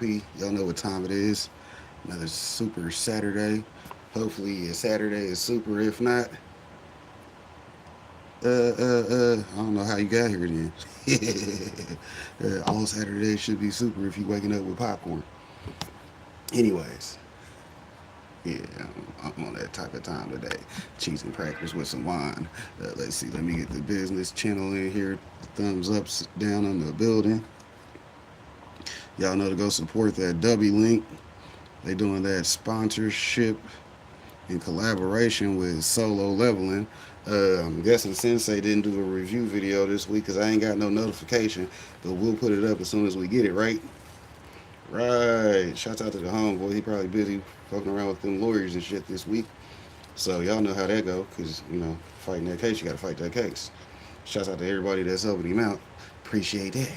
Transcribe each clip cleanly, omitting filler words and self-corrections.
Y'all know what time it is. Another super Saturday. Hopefully, a Saturday is super. If not, I don't know how you got here then. All Saturdays should be super if you waking up with popcorn. Anyways, yeah, I'm on that type of time today. Cheese and crackers with some wine. Let's see. Let me get the business channel in here. Thumbs up, down on the building. Y'all know to go support that W link. They doing that sponsorship in collaboration with Solo Leveling. I'm guessing Sensei didn't do a review video this week because I ain't got no notification, but we'll put it up as soon as we get it, right? Right. Shouts out to the homeboy. He probably busy fucking around with them lawyers and shit this week. So y'all know how that go because, fighting that case, you got to fight that case. Shouts out to everybody that's helping him out. Appreciate that.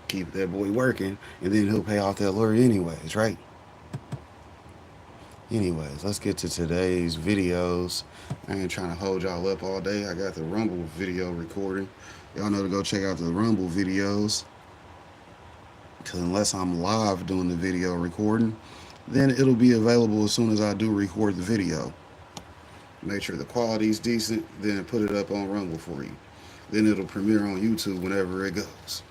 Keep that boy working, and then he'll pay off that lawyer anyways, right? Anyways, let's get to today's videos. I ain't trying to hold y'all up all day. I got the Rumble video recording. Y'all know to go check out the Rumble videos. Because unless I'm live doing the video recording, then it'll be available as soon as I do record the video. Make sure the quality's decent, then put it up on Rumble for you. Then it'll premiere on YouTube whenever it goes.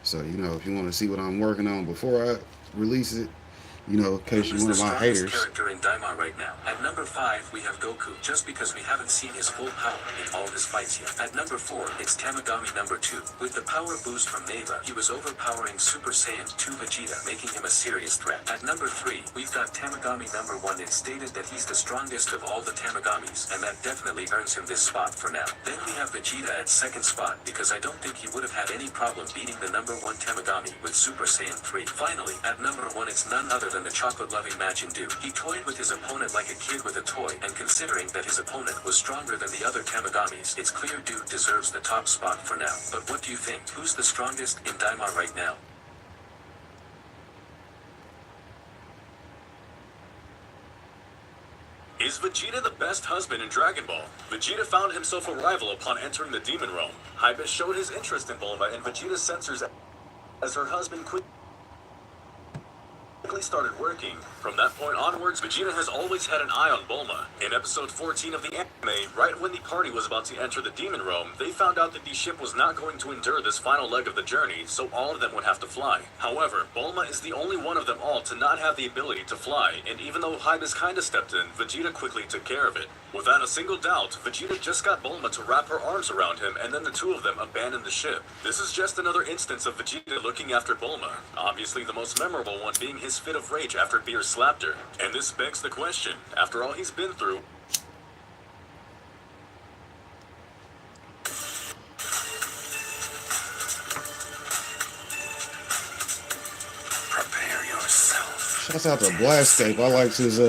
So, if you want to see what I'm working on before I release it, in case you're one of my haters. Character in Daima right now. At number 5, we have Goku, just because we haven't seen his full power in all his fights yet. At number 4, it's Tamagami number 2. With the power boost from Neva, he was overpowering Super Saiyan 2 Vegeta, making him a serious threat. At number 3, we've got Tamagami number 1. It's stated that he's the strongest of all the Tamagamis, and that definitely earns him this spot for now. Then we have Vegeta at second spot, because I don't think he would have had any problem beating the number 1 Tamagami with Super Saiyan 3. Finally, at number 1, it's none other than the chocolate-loving Majin Buu. He toyed with his opponent like a kid with a toy, and considering that his opponent was stronger than the other Tamagamis, it's clear Dude deserves the top spot for now. But what do you think? Who's the strongest in Daima right now? Is Vegeta the best husband in Dragon Ball? Vegeta found himself a rival upon entering the Demon Realm. Hype showed his interest in Bulma, and Vegeta censors as her husband quickly started working. From that point onwards, Vegeta has always had an eye on Bulma. In episode 14 of the anime, right when the party was about to enter the Demon Realm, they found out that the ship was not going to endure this final leg of the journey, so all of them would have to fly. However, Bulma is the only one of them all to not have the ability to fly, and even though Hybe's kinda stepped in, Vegeta quickly took care of it. Without a single doubt, Vegeta just got Bulma to wrap her arms around him, and then the two of them abandoned the ship. This is just another instance of Vegeta looking after Bulma, obviously the most memorable one being his fit of rage after Beerus slapped her. And this begs the question, after all he's been through, prepare yourself. Shouts out to Blascape. I liked his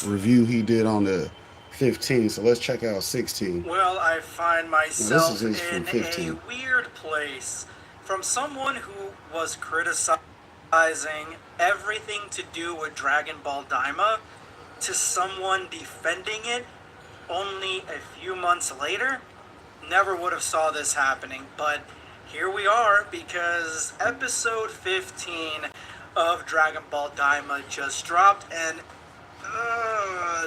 review he did on the 15, so let's check out 16. Well, I find myself his in from 15. a weird place. From someone who was criticizing everything to do with Dragon Ball Daima to someone defending it only a few months later, never would have saw this happening. But here we are, because episode 15 of Dragon Ball Daima just dropped, and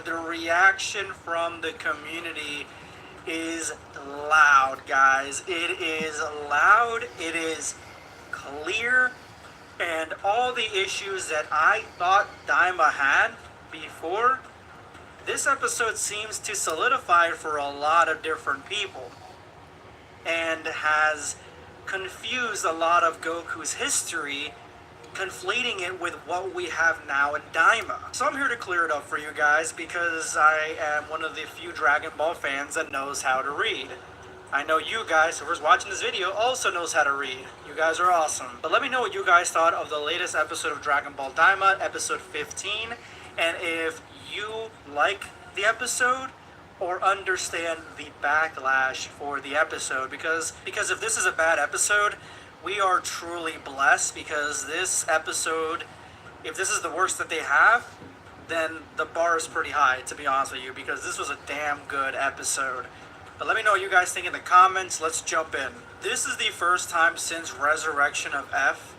the reaction from the community is loud, guys. It is loud, it is clear, and all the issues that I thought Daima had before, this episode seems to solidify for a lot of different people, and has confused a lot of Goku's history, conflating it with what we have now in Daima. So I'm here to clear it up for you guys, because I am one of the few Dragon Ball fans that knows how to read. I know you guys, whoever's watching this video, also knows how to read. You guys are awesome. But let me know what you guys thought of the latest episode of Dragon Ball Daima, episode 15, and if you like the episode or understand the backlash for the episode, because if this is a bad episode, we are truly blessed, because this episode, if this is the worst that they have, then the bar is pretty high, to be honest with you, because this was a damn good episode. But let me know what you guys think in the comments. Let's jump in. This is the first time since Resurrection of F,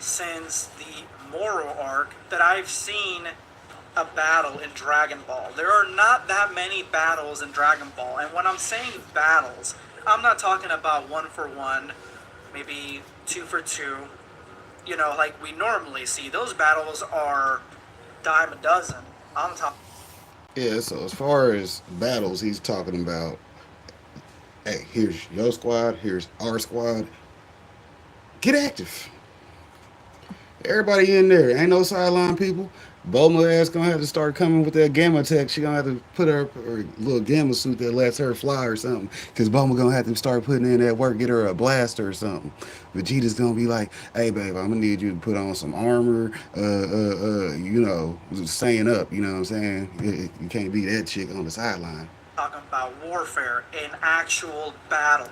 since the moral arc that I've seen a battle in Dragon Ball. There are not that many battles in Dragon Ball, and when I'm saying battles, I'm not talking about 1-for-1, maybe 2-for-2, you know, like we normally see. Those battles are dime a dozen. I'm talking. Yeah, so as far as battles, he's talking about, hey, here's your squad, here's our squad. Get active. Everybody in there. Ain't no sideline people. Bulma ass gonna have to start coming with that gamma tech. She gonna have to put her little gamma suit that lets her fly or something. Cause Bulma gonna have to start putting in that work, get her a blaster or something. Vegeta's gonna be like, "Hey babe, I'm gonna need you to put on some armor. You know, staying up. You know what I'm saying? You can't be that chick on the sideline." Talking about warfare, an actual battle,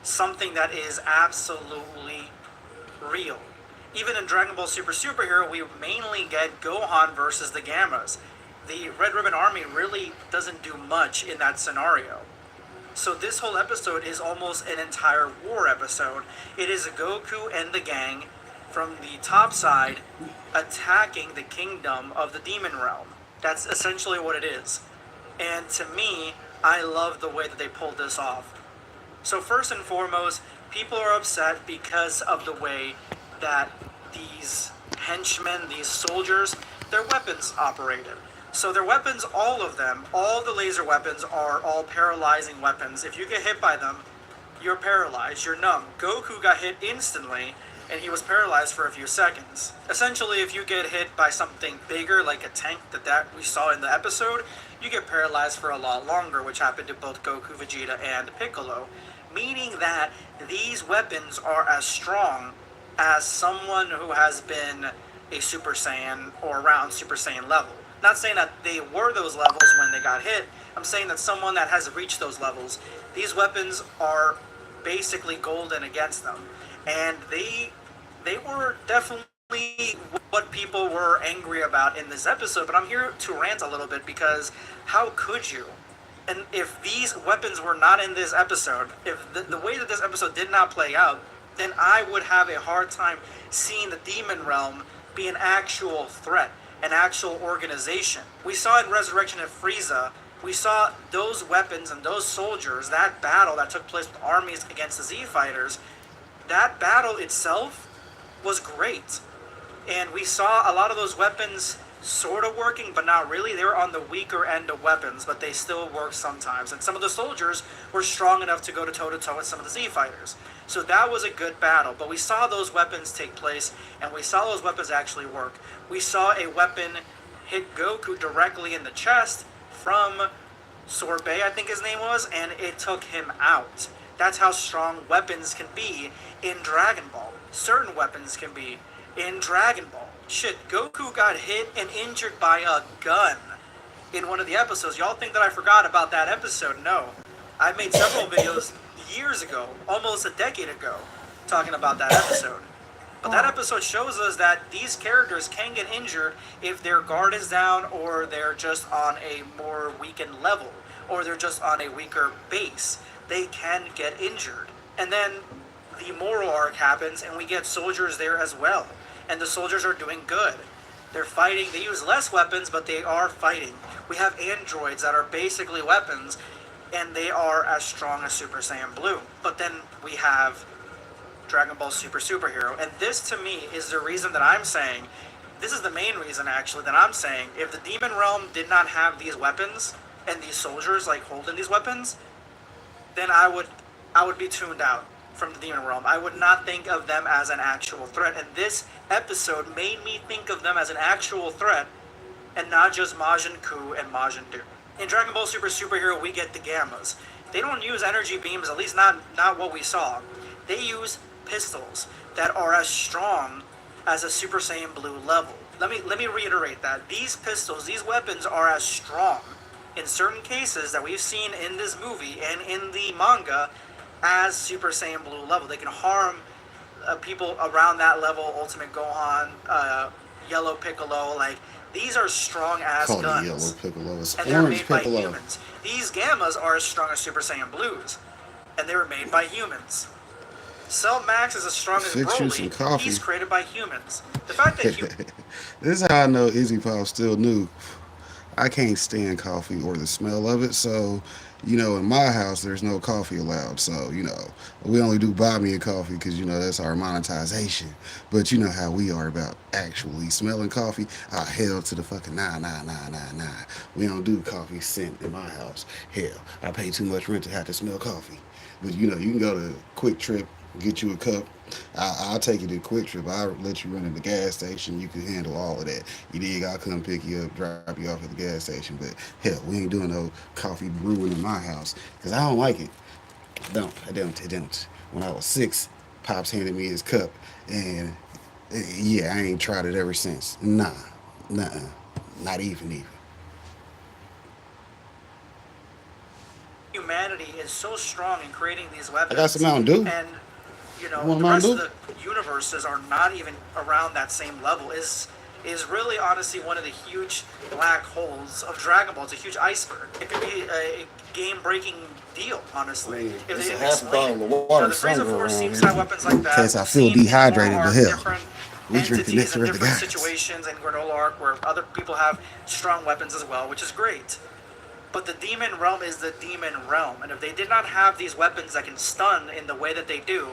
something that is absolutely real. Even in Dragon Ball Super Superhero, we mainly get Gohan versus the Gammas. The Red Ribbon Army really doesn't do much in that scenario. So this whole episode is almost an entire war episode. It is Goku and the gang from the top side attacking the kingdom of the Demon Realm. That's essentially what it is. And to me, I love the way that they pulled this off. So first and foremost, people are upset because of the way that these henchmen, these soldiers, their weapons operated. So their weapons, all of them, all the laser weapons are all paralyzing weapons. If you get hit by them, you're paralyzed, you're numb. Goku got hit instantly, and he was paralyzed for a few seconds. Essentially, if you get hit by something bigger, like a tank that we saw in the episode, you get paralyzed for a lot longer, which happened to both Goku, Vegeta, and Piccolo. Meaning that these weapons are as strong as someone who has been a Super Saiyan or around Super Saiyan level. Not saying that they were those levels when they got hit. I'm saying that someone that has reached those levels, these weapons are basically golden against them. And they were definitely what people were angry about in this episode. But I'm here to rant a little bit because how could you? And if these weapons were not in this episode, if the way that this episode did not play out, then I would have a hard time seeing the Demon Realm be an actual threat, an actual organization. We saw in Resurrection of Frieza, we saw those weapons and those soldiers, that battle that took place with armies against the Z Fighters, that battle itself was great. And we saw a lot of those weapons sort of working, but not really. They were on the weaker end of weapons, but they still work sometimes. And some of the soldiers were strong enough to go to toe-to-toe with some of the Z Fighters. So that was a good battle. But we saw those weapons take place, and we saw those weapons actually work. We saw a weapon hit Goku directly in the chest from Sorbet, I think his name was, and it took him out. That's how strong weapons can be in Dragon Ball. Certain weapons can be in Dragon Ball. Shit, Goku got hit and injured by a gun in one of the episodes. Y'all think that I forgot about that episode? No. I made several videos years ago, almost a decade ago, talking about that episode. But that episode shows us that these characters can get injured if their guard is down, or they're just on a more weakened level, or they're just on a weaker base. They can get injured. And then the moral arc happens, and we get soldiers there as well. And the soldiers are doing good. They're fighting. They use less weapons, but they are fighting. We have androids that are basically weapons, and they are as strong as Super Saiyan Blue. But then we have Dragon Ball Super Superhero. And this, to me, is the reason that I'm saying, this is the main reason, actually, that I'm saying, if the Demon Realm did not have these weapons, and these soldiers, like, holding these weapons, then I would be tuned out from the Demon Realm. I would not think of them as an actual threat. And this episode made me think of them as an actual threat, and not just Majin Buu and Majin Buu. In Dragon Ball Super Superhero, we get the Gammas. They don't use energy beams, at least not what we saw. They use pistols that are as strong as a Super Saiyan Blue level. Let me reiterate that. These pistols, these weapons are as strong in certain cases that we've seen in this movie and in the manga as Super Saiyan Blue level. They can harm people around that level, Ultimate Gohan, Yellow Piccolo. Like, these are strong as Call guns. it Yellow Piccolo. It's And they're Orange made by Piccolo. humans. These Gammas are as strong as Super Saiyan Blues, and they were made by humans. Cell Max is as strong as Fix you some Broly. coffee. He's created by humans. The fact that This is how I know Izzy Pop still new. I can't stand coffee or the smell of it, so in my house there's no coffee allowed. So we only do buy me a coffee because that's our monetization. But you know how we are about actually smelling coffee. Ah, hell to the fucking nah, nah, nah, nah, nah. We don't do coffee scent in my house. Hell, I pay too much rent to have to smell coffee. But you can go to Quick Trip, get you a cup. I'll take you to Quick Trip. I'll let you run in the gas station. You can handle all of that. You dig? I'll come pick you up, drop you off at the gas station. But hell, we ain't doing no coffee brewing in my house because I don't like it. I don't. When I was 6, Pops handed me his cup, and yeah, I ain't tried it ever since. Nah, not even. humanity is so strong in creating these I got some weapons, Mountain Dew. and You want a the rest Mountain of Dew? the universes are not even around that same level. Is really honestly one of the huge black holes of Dragon Ball. It's a huge iceberg. It could be a game-breaking deal, honestly. Man, If it's they a didn't half explain bottle it. of water The Frieza somewhere Force around seems to here. have weapons like In that. case I We've feel seen dehydrated, more but hell, different we drink the entities nectar in of the different gods. situations in Granola Arc where other people have strong weapons as well, which is great. But the demon realm is the demon realm, and if they did not have these weapons that can stun in the way that they do,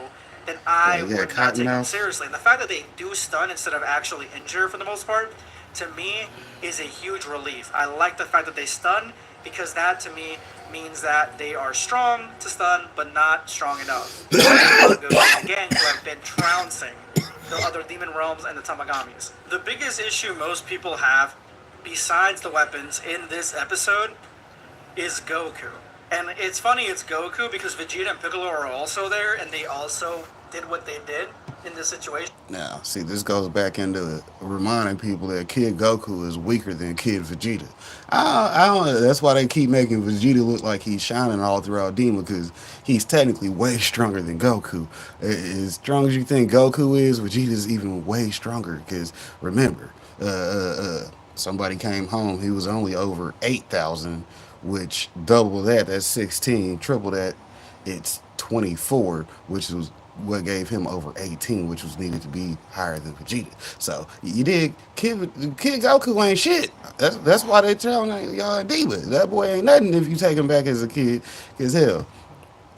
then I Yeah, would not take them Cottonmouth. seriously. And the fact that they do stun instead of actually injure for the most part, to me, is a huge relief. I like the fact that they stun because that to me means that they are strong to stun, but not strong enough. Again, who have been trouncing the other demon realms and the Tamagamis. The biggest issue most people have, besides the weapons in this episode, is Goku. And it's funny it's Goku because Vegeta and Piccolo are also there and they also did what they did in this situation. Now, see, this goes back into reminding people that Kid Goku is weaker than Kid Vegeta. I don't. That's why they keep making Vegeta look like he's shining all throughout Dima because he's technically way stronger than Goku. As strong as you think Goku is, Vegeta's even way stronger. Because remember, somebody came home. He was only over 8,000, which double that. That's 16. Triple that, it's 24, which was what gave him over 18, which was needed to be higher than Vegeta. So you did Kid Goku ain't shit. That's why they telling y'all Diva. That boy ain't nothing if you take him back as a kid. Cause hell,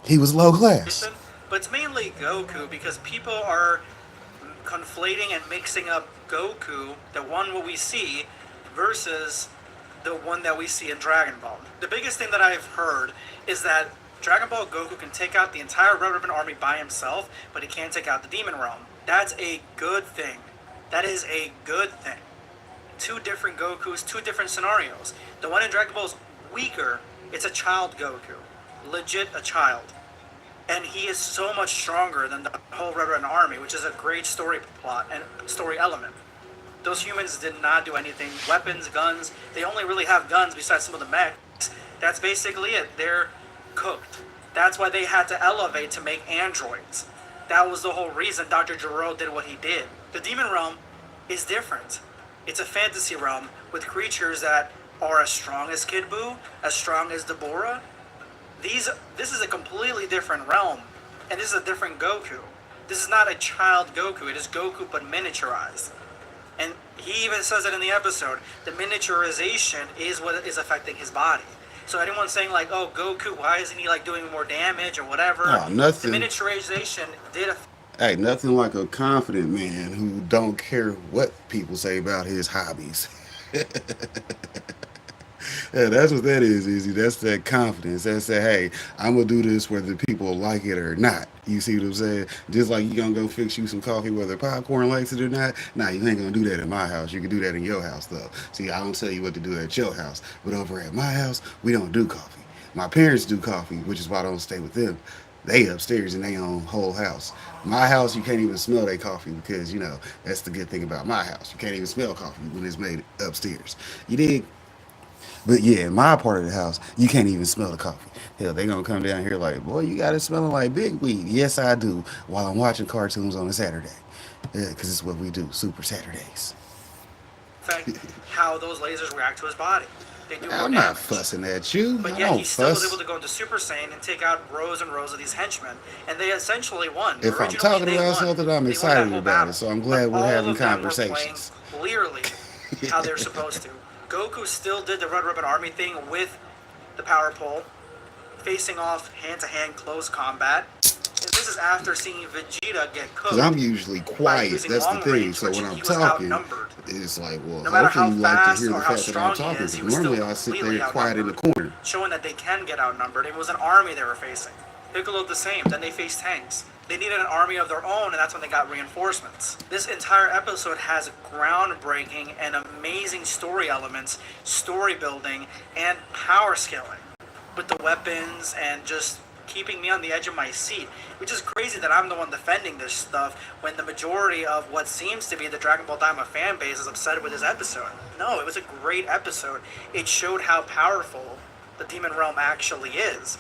he was low class. But it's mainly Goku because people are conflating and mixing up Goku, the one what we see, versus the one that we see in Dragon Ball. The biggest thing that I've heard is that Dragon Ball Goku can take out the entire Red Ribbon Army by himself, but he can't take out the Demon Realm. That's a good thing. That is a good thing. Two different Gokus, two different scenarios. The one in Dragon Ball is weaker. It's a child Goku. Legit a child. And he is so much stronger than the whole Red Ribbon Army, which is a great story plot and story element. Those humans did not do anything. Weapons, guns, they only really have guns besides some of the mechs. That's basically it. They're cooked. That's why they had to elevate to make androids. That was the whole reason Dr. Gero did what he did. The Demon Realm is different. It's a fantasy realm with creatures that are as strong as Kid Buu, as strong as Deborah. This is a completely different realm, and this is a different Goku. This is not a child Goku. It is Goku but miniaturized. And he even says it in the episode. The miniaturization is what is affecting his body. So anyone saying like, "Oh, Goku, why isn't he like doing more damage or whatever?" Oh, nothing. The miniaturization did affect. Hey, nothing like a confident man who don't care what people say about his hobbies. Yeah, that's what that is, Easy. That's that confidence. That's that, hey, I'm going to do this whether people like it or not. You see what I'm saying? Just like you going to go fix you some coffee whether popcorn likes it or not. Nah, you ain't going to do that in my house. You can do that in your house, though. See, I don't tell you what to do at your house. But over at my house, we don't do coffee. My parents do coffee, which is why I don't stay with them. They upstairs in their own whole house. My house, you can't even smell their coffee because, that's the good thing about my house. You can't even smell coffee when it's made upstairs. You dig? But yeah, in my part of the house, you can't even smell the coffee. Hell, they gonna come down here like, boy, you got it smelling like big weed. Yes, I do. While I'm watching cartoons on a Saturday, yeah, because it's what we do, Super Saturdays. How those lasers react to his body. They do more I'm not damage. fussing at you. But I yet don't he still was able fuss. to go into Super Saiyan and take out rows and rows of these henchmen, and they essentially won. If I'm Originally, talking they about won. something, I'm They won that excited whole about battle. it. So I'm But glad we're all having of them were playing conversations. clearly how they're supposed to. Goku still did the Red Ribbon Army thing with the power pole, facing off hand-to-hand close combat. And this is after seeing Vegeta get cooked. Because I'm usually by quiet. using That's the long thing. range, So which when I'm he was talking, outnumbered. it's like, well, No matter hopefully how you like to fast hear or the how fact that I'm strong he talking. is, Because he was still normally I sit completely there quiet in the outnumbered, corner. showing that they can get outnumbered. It was an army they were facing. Piccolo the same. Then they faced tanks. They needed an army of their own, and that's when they got reinforcements. This entire episode has groundbreaking and amazing story elements, story building, and power scaling with the weapons and just keeping me on the edge of my seat, which is crazy that I'm the one defending this stuff when the majority of what seems to be the Dragon Ball Daima fan base is upset with this episode. No, it was a great episode. It showed how powerful the Demon Realm actually is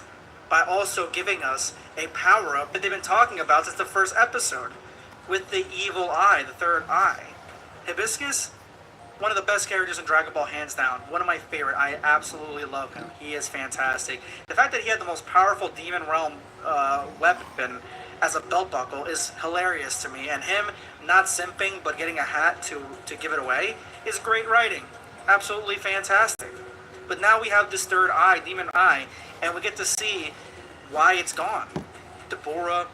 by also giving us a power-up that they've been talking about since the first episode with the evil eye, the third eye. Hibiscus, one of the best characters in Dragon Ball, hands down. One of my favorite. I absolutely love him. He is fantastic. The fact that he had the most powerful Demon Realm weapon as a belt buckle is hilarious to me. And him not simping but getting a hat to give it away is great writing. Absolutely fantastic. But now we have this third eye, Demon Eye, and we get to see why it's gone. Deborah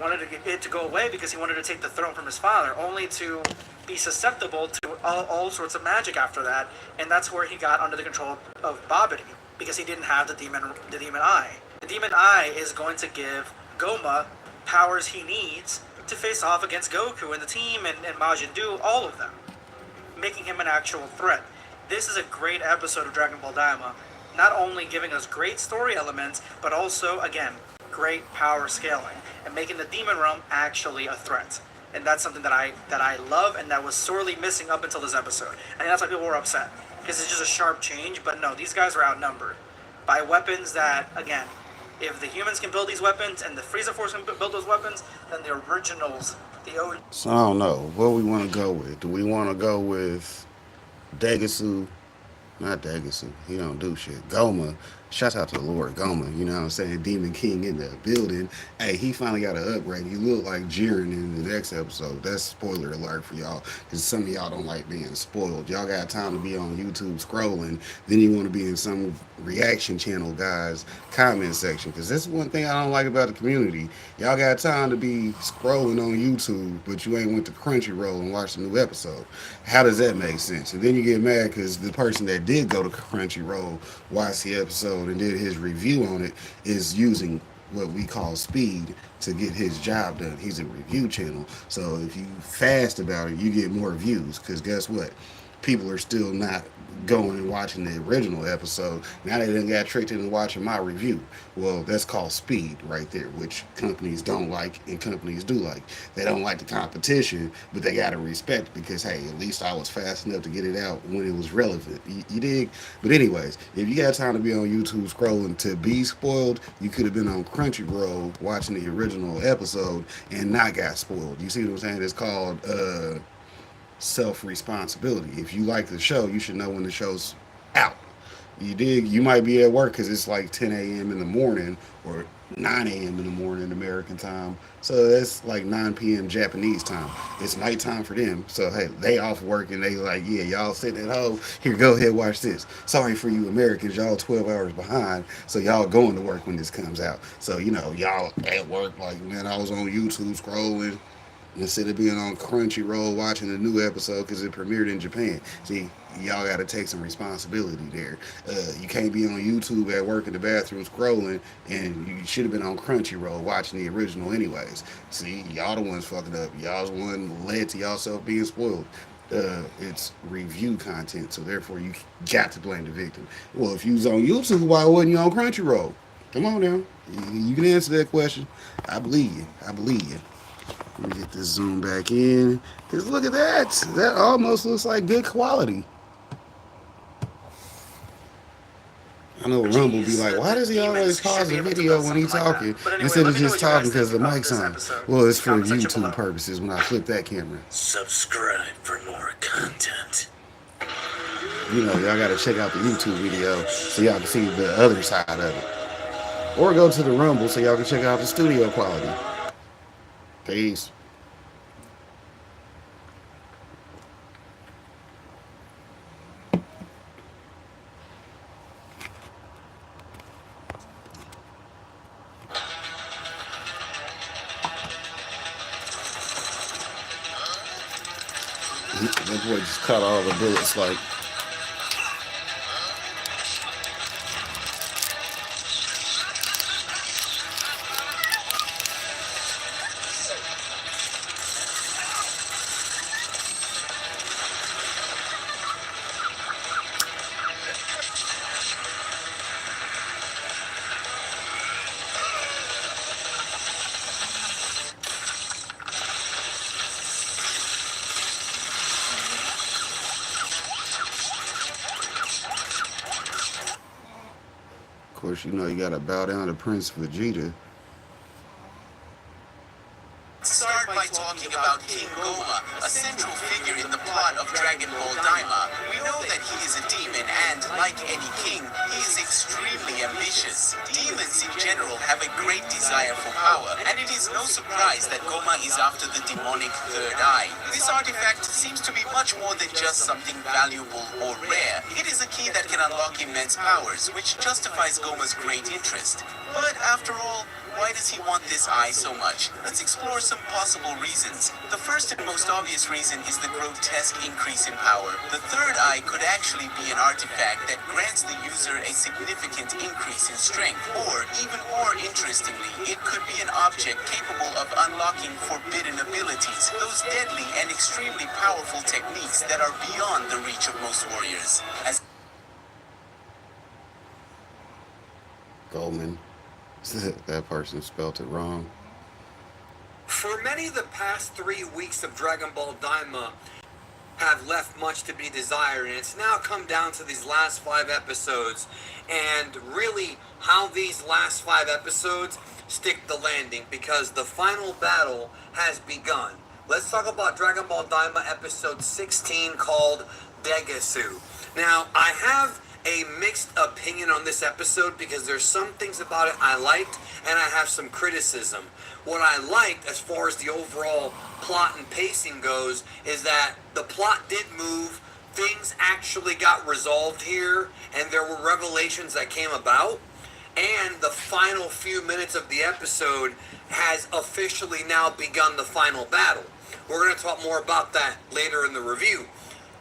wanted it to go away because he wanted to take the throne from his father, only to be susceptible to all sorts of magic after that, and that's where he got under the control of Babidi, because he didn't have the demon eye. The demon eye is going to give Goma powers he needs to face off against Goku and the team and Majin Buu, all of them, making him an actual threat. This is a great episode of Dragon Ball Daima, not only giving us great story elements, but also, again, great power scaling and making the Demon Realm actually a threat. And that's something that I love and that was sorely missing up until this episode. And that's why people were upset, because it's just a sharp change. But no, these guys are outnumbered by weapons that, again, if the humans can build these weapons and the Frieza Force can build those weapons, then the originals, the OG. So I don't know. What we want to go with? Do we want to go with Degasu? Not Degasu. He don't do shit. Goma. Shout out to Lord Goma. You know what I'm saying? Demon King in the building. Hey, he finally got an upgrade. He looked like Jiren in the next episode. That's spoiler alert for y'all. Because some of y'all don't like being spoiled. Y'all got time to be on YouTube scrolling. Then you want to be in some reaction channel guys comment section. Because that's one thing I don't like about the community. Y'all got time to be scrolling on YouTube, but you ain't went to Crunchyroll and watched a new episode. How does that make sense? And then you get mad because the person that did go to Crunchyroll watched the episode and did his review on it is using what we call speed to get his job done. He's a review channel. So if you fast about it, you get more views, because guess what? People are still not going and watching the original episode. Now they done got tricked into watching my review. Well, that's called speed right there, which companies don't like and companies do like. They don't like the competition, but they got to respect it because, hey, at least I was fast enough to get it out when it was relevant. You dig? But anyways, if you got time to be on YouTube scrolling to be spoiled, you could have been on Crunchyroll watching the original episode and not got spoiled. You see what I'm saying? It's called self-responsibility. If you like the show, you should know when the show's out. You dig? You might be at work because it's like 10 a.m. in the morning or 9 a.m. in the morning American time. So that's like 9 p.m. Japanese time. It's nighttime for them. So hey, they off work and they like, yeah, y'all sitting at home. Here, go ahead, watch this. Sorry for you Americans, y'all 12 hours behind. So y'all going to work when this comes out. So y'all at work like, man, I was on YouTube scrolling instead of being on Crunchyroll watching the new episode because it premiered in Japan. See, y'all got to take some responsibility there. You can't be on YouTube at work in the bathroom scrolling, and you should have been on Crunchyroll watching the original anyways. See, y'all the ones fucking up. Y'all's the one led to y'all self being spoiled. It's review content, so therefore you got to blame the victim. Well, if you was on YouTube, why wasn't you on Crunchyroll? Come on now. You can answer that question. I believe you. I believe you. Let me get this zoom back in. Because look at that. That almost looks like good quality. I know Rumble be like, why does he always pause the video when he's talking instead of just talking because the mic's on? Well, it's for YouTube purposes when I flip that camera. Subscribe for more content. y'all gotta check out the YouTube video so y'all can see the other side of it. Or go to the Rumble so y'all can check out the studio quality. Peace. That boy just caught all the bullets like. Of course, you gotta bow down to Prince Vegeta. Start by talking about King Goma, a central figure in the plot of Dragon Ball Daima. We know that he is a demon and, like any king, he is extremely ambitious. Demons in general have a great desire for power, and it is no surprise that Goma is after the demonic third eye. This artifact seems to be much more than just something valuable or rare. It is a key that can unlock immense powers, which justifies Goma's great interest. But after all, why does he want this eye so much? Let's explore some possible reasons. The first and most obvious reason is the grotesque increase in power. The third eye could actually be an artifact that grants the user a significant increase in strength. Or, even more interestingly, it could be an object capable of unlocking forbidden abilities, those deadly and extremely powerful techniques that are beyond the reach of most warriors. As Goldman. That person spelled it wrong. For many, the past 3 weeks of Dragon Ball Daima have left much to be desired, and it's now come down to these last 5 episodes, and really how these last 5 episodes stick the landing, because the final battle has begun. Let's talk about Dragon Ball Daima episode 16 called Degasu. Now, I have a mixed opinion on this episode because there's some things about it I liked and I have some criticism. What I liked as far as the overall plot and pacing goes is that the plot did move, things actually got resolved here, and there were revelations that came about, and the final few minutes of the episode has officially now begun the final battle. We're going to talk more about that later in the review.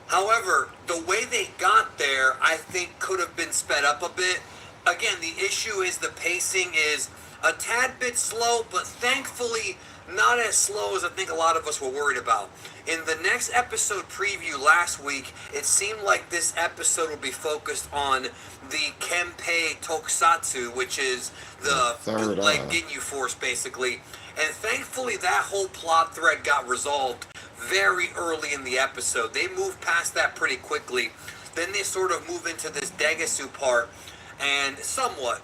However, the way they got there, I think, could have been sped up a bit. Again, the issue is the pacing is a tad bit slow, but thankfully not as slow as I think a lot of us were worried about. In the next episode preview last week, it seemed like this episode would be focused on the Kenpei Tokusatsu, which is the Ginyu Force, basically. And thankfully, that whole plot thread got resolved very early in the episode. They moved past that pretty quickly. Then they sort of move into this Degasu part, and somewhat.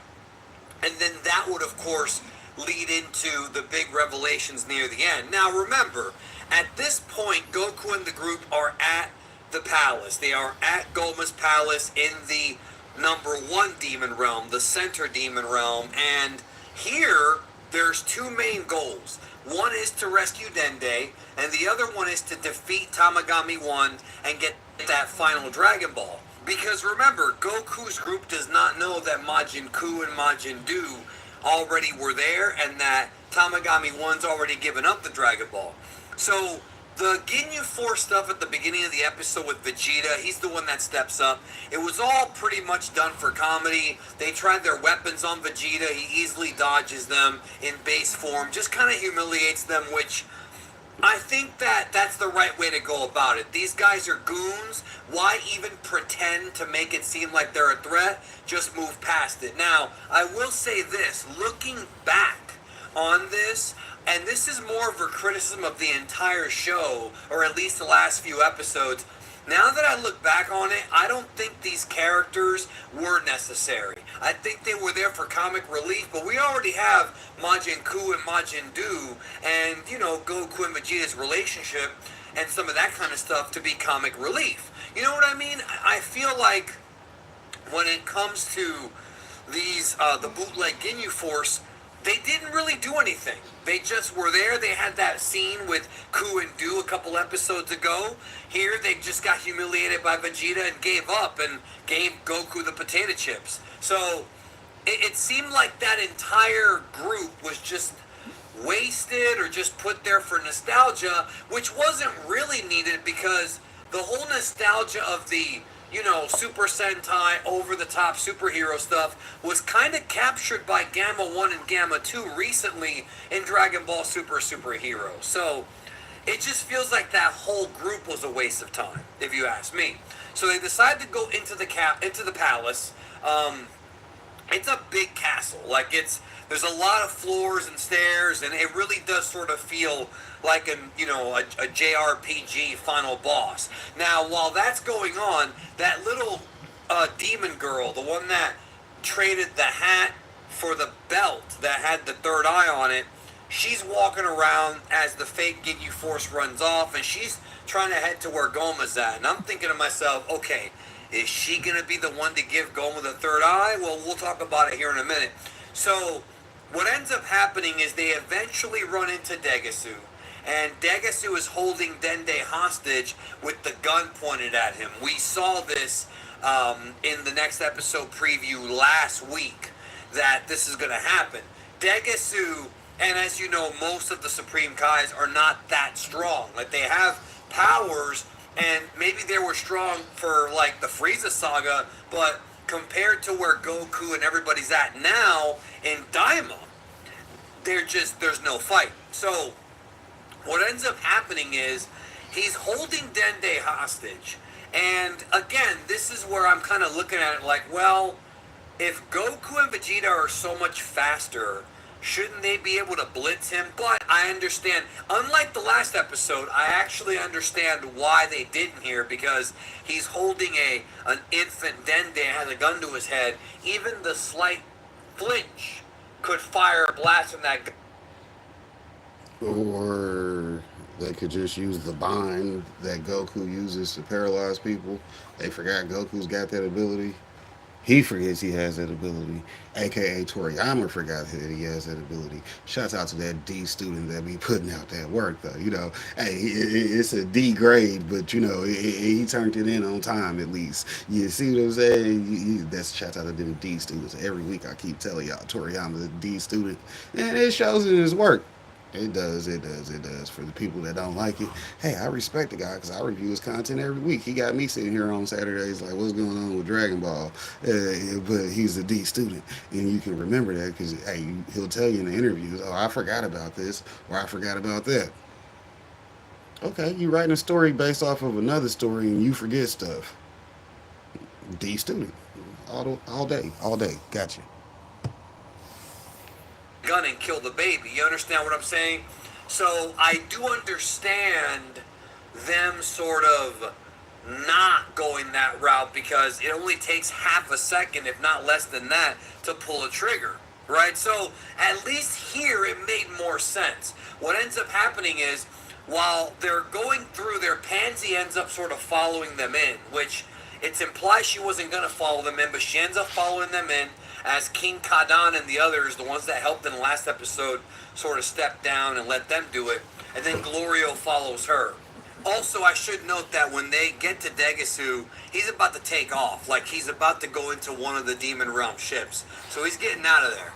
And then that would, of course, lead into the big revelations near the end. Now, remember, at this point, Goku and the group are at the palace. They are at Goma's palace in the number 1 demon realm, the center demon realm. And here, there's 2 main goals. One is to rescue Dende, and the other one is to defeat Tamagami 1 and get that final Dragon Ball. Because remember, Goku's group does not know that Majin Ku and Majin Du already were there, and that Tamagami 1's already given up the Dragon Ball. So the Ginyu Force stuff at the beginning of the episode with Vegeta, he's the one that steps up. It was all pretty much done for comedy. They tried their weapons on Vegeta. He easily dodges them in base form, just kind of humiliates them, which I think that's the right way to go about it. These guys are goons. Why even pretend to make it seem like they're a threat? Just move past it. Now, I will say this, looking back on this, and this is more of a criticism of the entire show, or at least the last few episodes. Now that I look back on it, I don't think these characters were necessary. I think they were there for comic relief, but we already have Majin Ku and Majin Du, and, Goku and Vegeta's relationship. and some of that kind of stuff to be comic relief. You know what I mean? I feel like when it comes to these the bootleg Ginyu Force, they didn't really do anything. They just were there. They had that scene with Ku and Du a couple episodes ago. Here, they just got humiliated by Vegeta and gave up and gave Goku the potato chips. So it seemed like that entire group was just wasted or just put there for nostalgia, which wasn't really needed because the whole nostalgia of the, you know, Super Sentai over-the-top superhero stuff was kind of captured by Gamma 1 and Gamma 2 recently in Dragon Ball Superhero. So it just feels like that whole group was a waste of time, if you ask me. So they decided to go into the palace. It's a big castle. Like, there's a lot of floors and stairs, and it really does sort of feel like a JRPG final boss. Now, while that's going on, that little demon girl, the one that traded the hat for the belt that had the third eye on it, she's walking around as the fake Ginyu Force runs off, and she's trying to head to where Goma's at. And I'm thinking to myself, okay, is she going to be the one to give Goma the third eye? Well, we'll talk about it here in a minute. So what ends up happening is they eventually run into Degasu, and Degasu is holding Dende hostage with the gun pointed at him. We saw this in the next episode preview last week, that this is going to happen. Degasu, and as you know, most of the Supreme Kais are not that strong. Like, they have powers, and maybe they were strong for, like, the Frieza saga, but compared to where Goku and everybody's at now in Daima, there's no fight. So what ends up happening is he's holding Dende hostage. And again, this is where I'm kind of looking at it like, well, if Goku and Vegeta are so much faster, shouldn't they be able to blitz him? But I understand, unlike the last episode, I actually understand why they didn't here, because he's holding an infant Dende, has a gun to his head. Even the slight flinch could fire a blast from that gun. Or they could just use the bind that Goku uses to paralyze people. They forgot Goku's got that ability. He forgets he has that ability. AKA Toriyama forgot that he has that ability. Shouts out to that D student that be putting out that work, though. You know, hey, it's a D grade, but, you know, he turned it in on time at least. You see what I'm saying? That's shouts out to them D students. Every week I keep telling y'all, Toriyama, the D student. And it shows in his work. It does. For the people that don't like it, hey, I respect the guy because I review his content every week. He got me sitting here on Saturdays like, what's going on with Dragon Ball? But he's a D student, and you can remember that because, hey, he'll tell you in the interviews, oh, I forgot about this, or I forgot about that. Okay, you writing a story based off of another story, and you forget stuff. D student, all day. Gotcha. Gun and kill the baby. You understand what I'm saying? So I do understand them sort of not going that route, because it only takes half a second, if not less than that, to pull a trigger, right? So at least here it made more sense. What ends up happening is, while they're going through, their Pansy ends up sort of following them in, which it's implied she wasn't going to follow them in, but she ends up following them in as King Kadan and the others, the ones that helped in the last episode, sort of step down and let them do it. And then Glorio follows her. Also, I should note that when they get to Degasu, he's about to take off. Like, he's about to go into one of the Demon Realm ships. So he's getting out of there.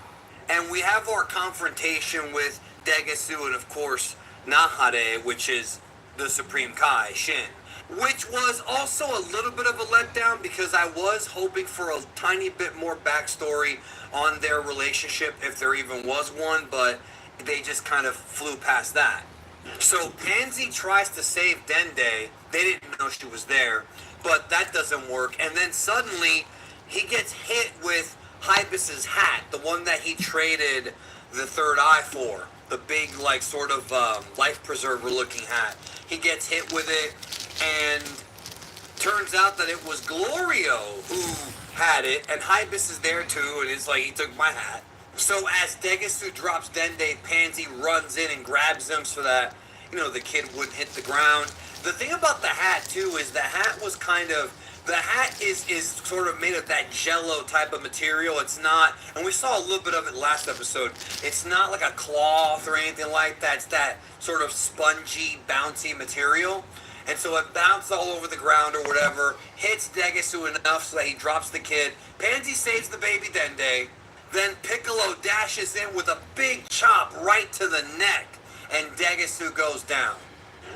And we have our confrontation with Degasu and, of course, Nahare, which is the Supreme Kai, Shin. Which was also a little bit of a letdown, because I was hoping for a tiny bit more backstory on their relationship, if there even was one, but they just kind of flew past that. So Pansy tries to save Dende. They didn't know she was there, but that doesn't work. And then suddenly he gets hit with Hibis's hat, the one that he traded the third eye for. The big, like, sort of life preserver looking hat. He gets hit with it, and turns out that it was Glorio who had it, and Hibis is there too, and it's like, he took my hat. So as Degasu drops Dende, Pansy runs in and grabs him so that, you know, the kid wouldn't hit the ground. The thing about the hat too is the hat was kind of the hat is sort of made of that jello type of material. It's not, and we saw a little bit of it last episode. It's not like a cloth or anything like that. It's that sort of spongy, bouncy material. And so it bounced all over the ground or whatever, hits Degasu enough so that he drops the kid. Pansy saves the baby Dende. Then Piccolo dashes in with a big chop right to the neck, and Degasu goes down.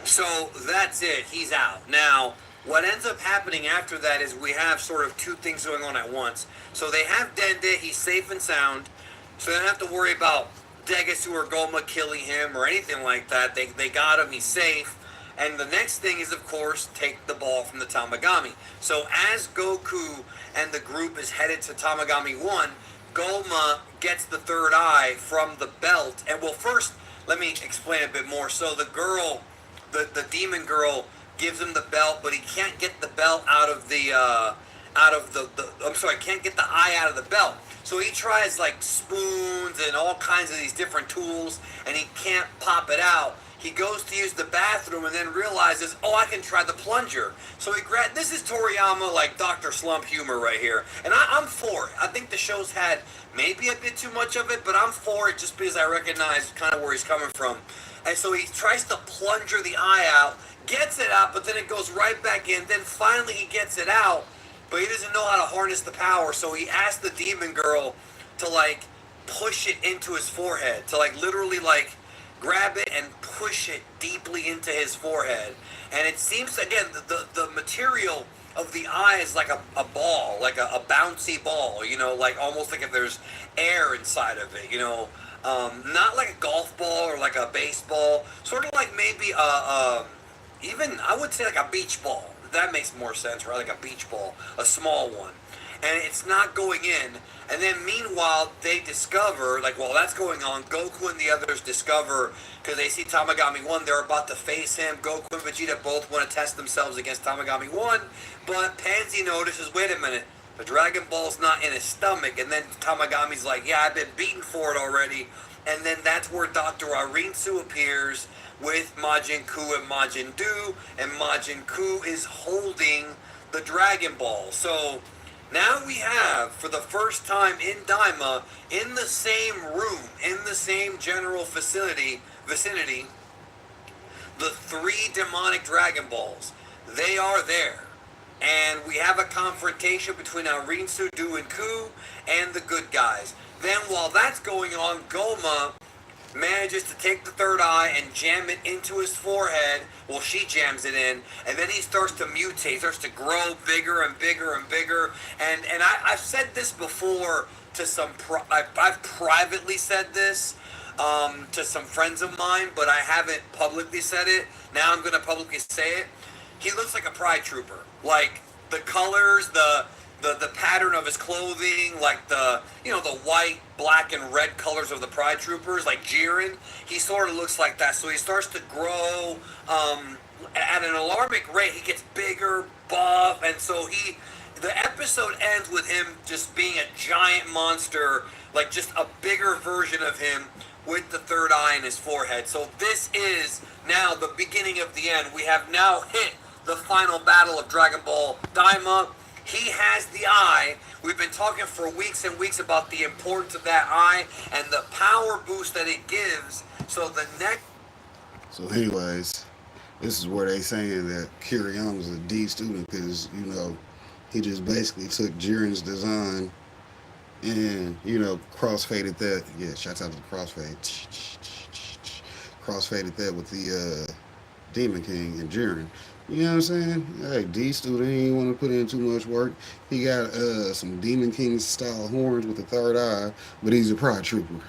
So that's it. He's out. Now, what ends up happening after that is we have sort of two things going on at once. So they have Dende. He's safe and sound. So they don't have to worry about Degasu or Goma killing him or anything like that. They got him. He's safe. And the next thing is, of course, take the ball from the Tamagami. So as Goku and the group is headed to Tamagami 1, Goma gets the third eye from the belt. And well, first, let me explain a bit more. So the girl, the demon girl, gives him the belt, but he can't get the belt out of the can't get the eye out of the belt. So he tries like spoons and all kinds of these different tools, and he can't pop it out. He goes to use the bathroom and then realizes, oh, I can try the plunger. So this is Toriyama, like Dr. Slump humor right here. And I'm for it. I think the show's had maybe a bit too much of it, but I'm for it just because I recognize kind of where he's coming from. And so he tries to plunger the eye out, gets it out, but then it goes right back in. Then finally he gets it out, but he doesn't know how to harness the power. So he asks the demon girl to like push it into his forehead, to like literally like grab it and push it deeply into his forehead. And it seems, again, the material of the eye is like a ball, like a bouncy ball, you know, like almost like if there's air inside of it, you know, not like a golf ball or like a baseball, sort of like maybe even I would say like a beach ball. That makes more sense, right? Like a beach ball, a small one. And it's not going in. And then meanwhile, they discover, like while that's going on, Goku and the others discover, because they see Tamagami 1, they're about to face him. Goku and Vegeta both want to test themselves against Tamagami 1, but Pansy notices, wait a minute, the Dragon Ball's not in his stomach. And then Tamagami's like, yeah, I've been beaten for it already. And then that's where Dr. Arinsu appears with Majin Ku and Majin Du, and Majin Ku is holding the Dragon Ball. So now we have, for the first time in Daima, in the same room, in the same general vicinity, the three demonic Dragon Balls. They are there. And we have a confrontation between Arinsu, Du, and Ku, and the good guys. Then while that's going on, Goma manages to take the third eye and jam it into his forehead. Well, she jams it in, and then he starts to mutate. He starts to grow bigger and bigger and bigger. And I've said this before to some. I've privately said this to some friends of mine, but I haven't publicly said it. Now I'm going to publicly say it. He looks like a Pride Trooper. Like the colors, the pattern of his clothing, like the white, black, and red colors of the Pride Troopers, like Jiren, he sort of looks like that. So he starts to grow at an alarming rate. He gets bigger, buff, and so the episode ends with him just being a giant monster, like just a bigger version of him with the third eye in his forehead. So this is now the beginning of the end. We have now hit the final battle of Dragon Ball Daima. He has the eye. We've been talking for weeks and weeks about the importance of that eye and the power boost that it gives. So anyways, this is where they saying that Kiriyama's a D student because, he just basically took Jiren's design and, crossfaded that. Yeah, shouts out to the crossfade. Crossfaded that with the Demon King and Jiren. You know what I'm saying? Hey, D student, he didn't want to put in too much work. He got some Demon King style horns with the third eye, but he's a Pride Trooper.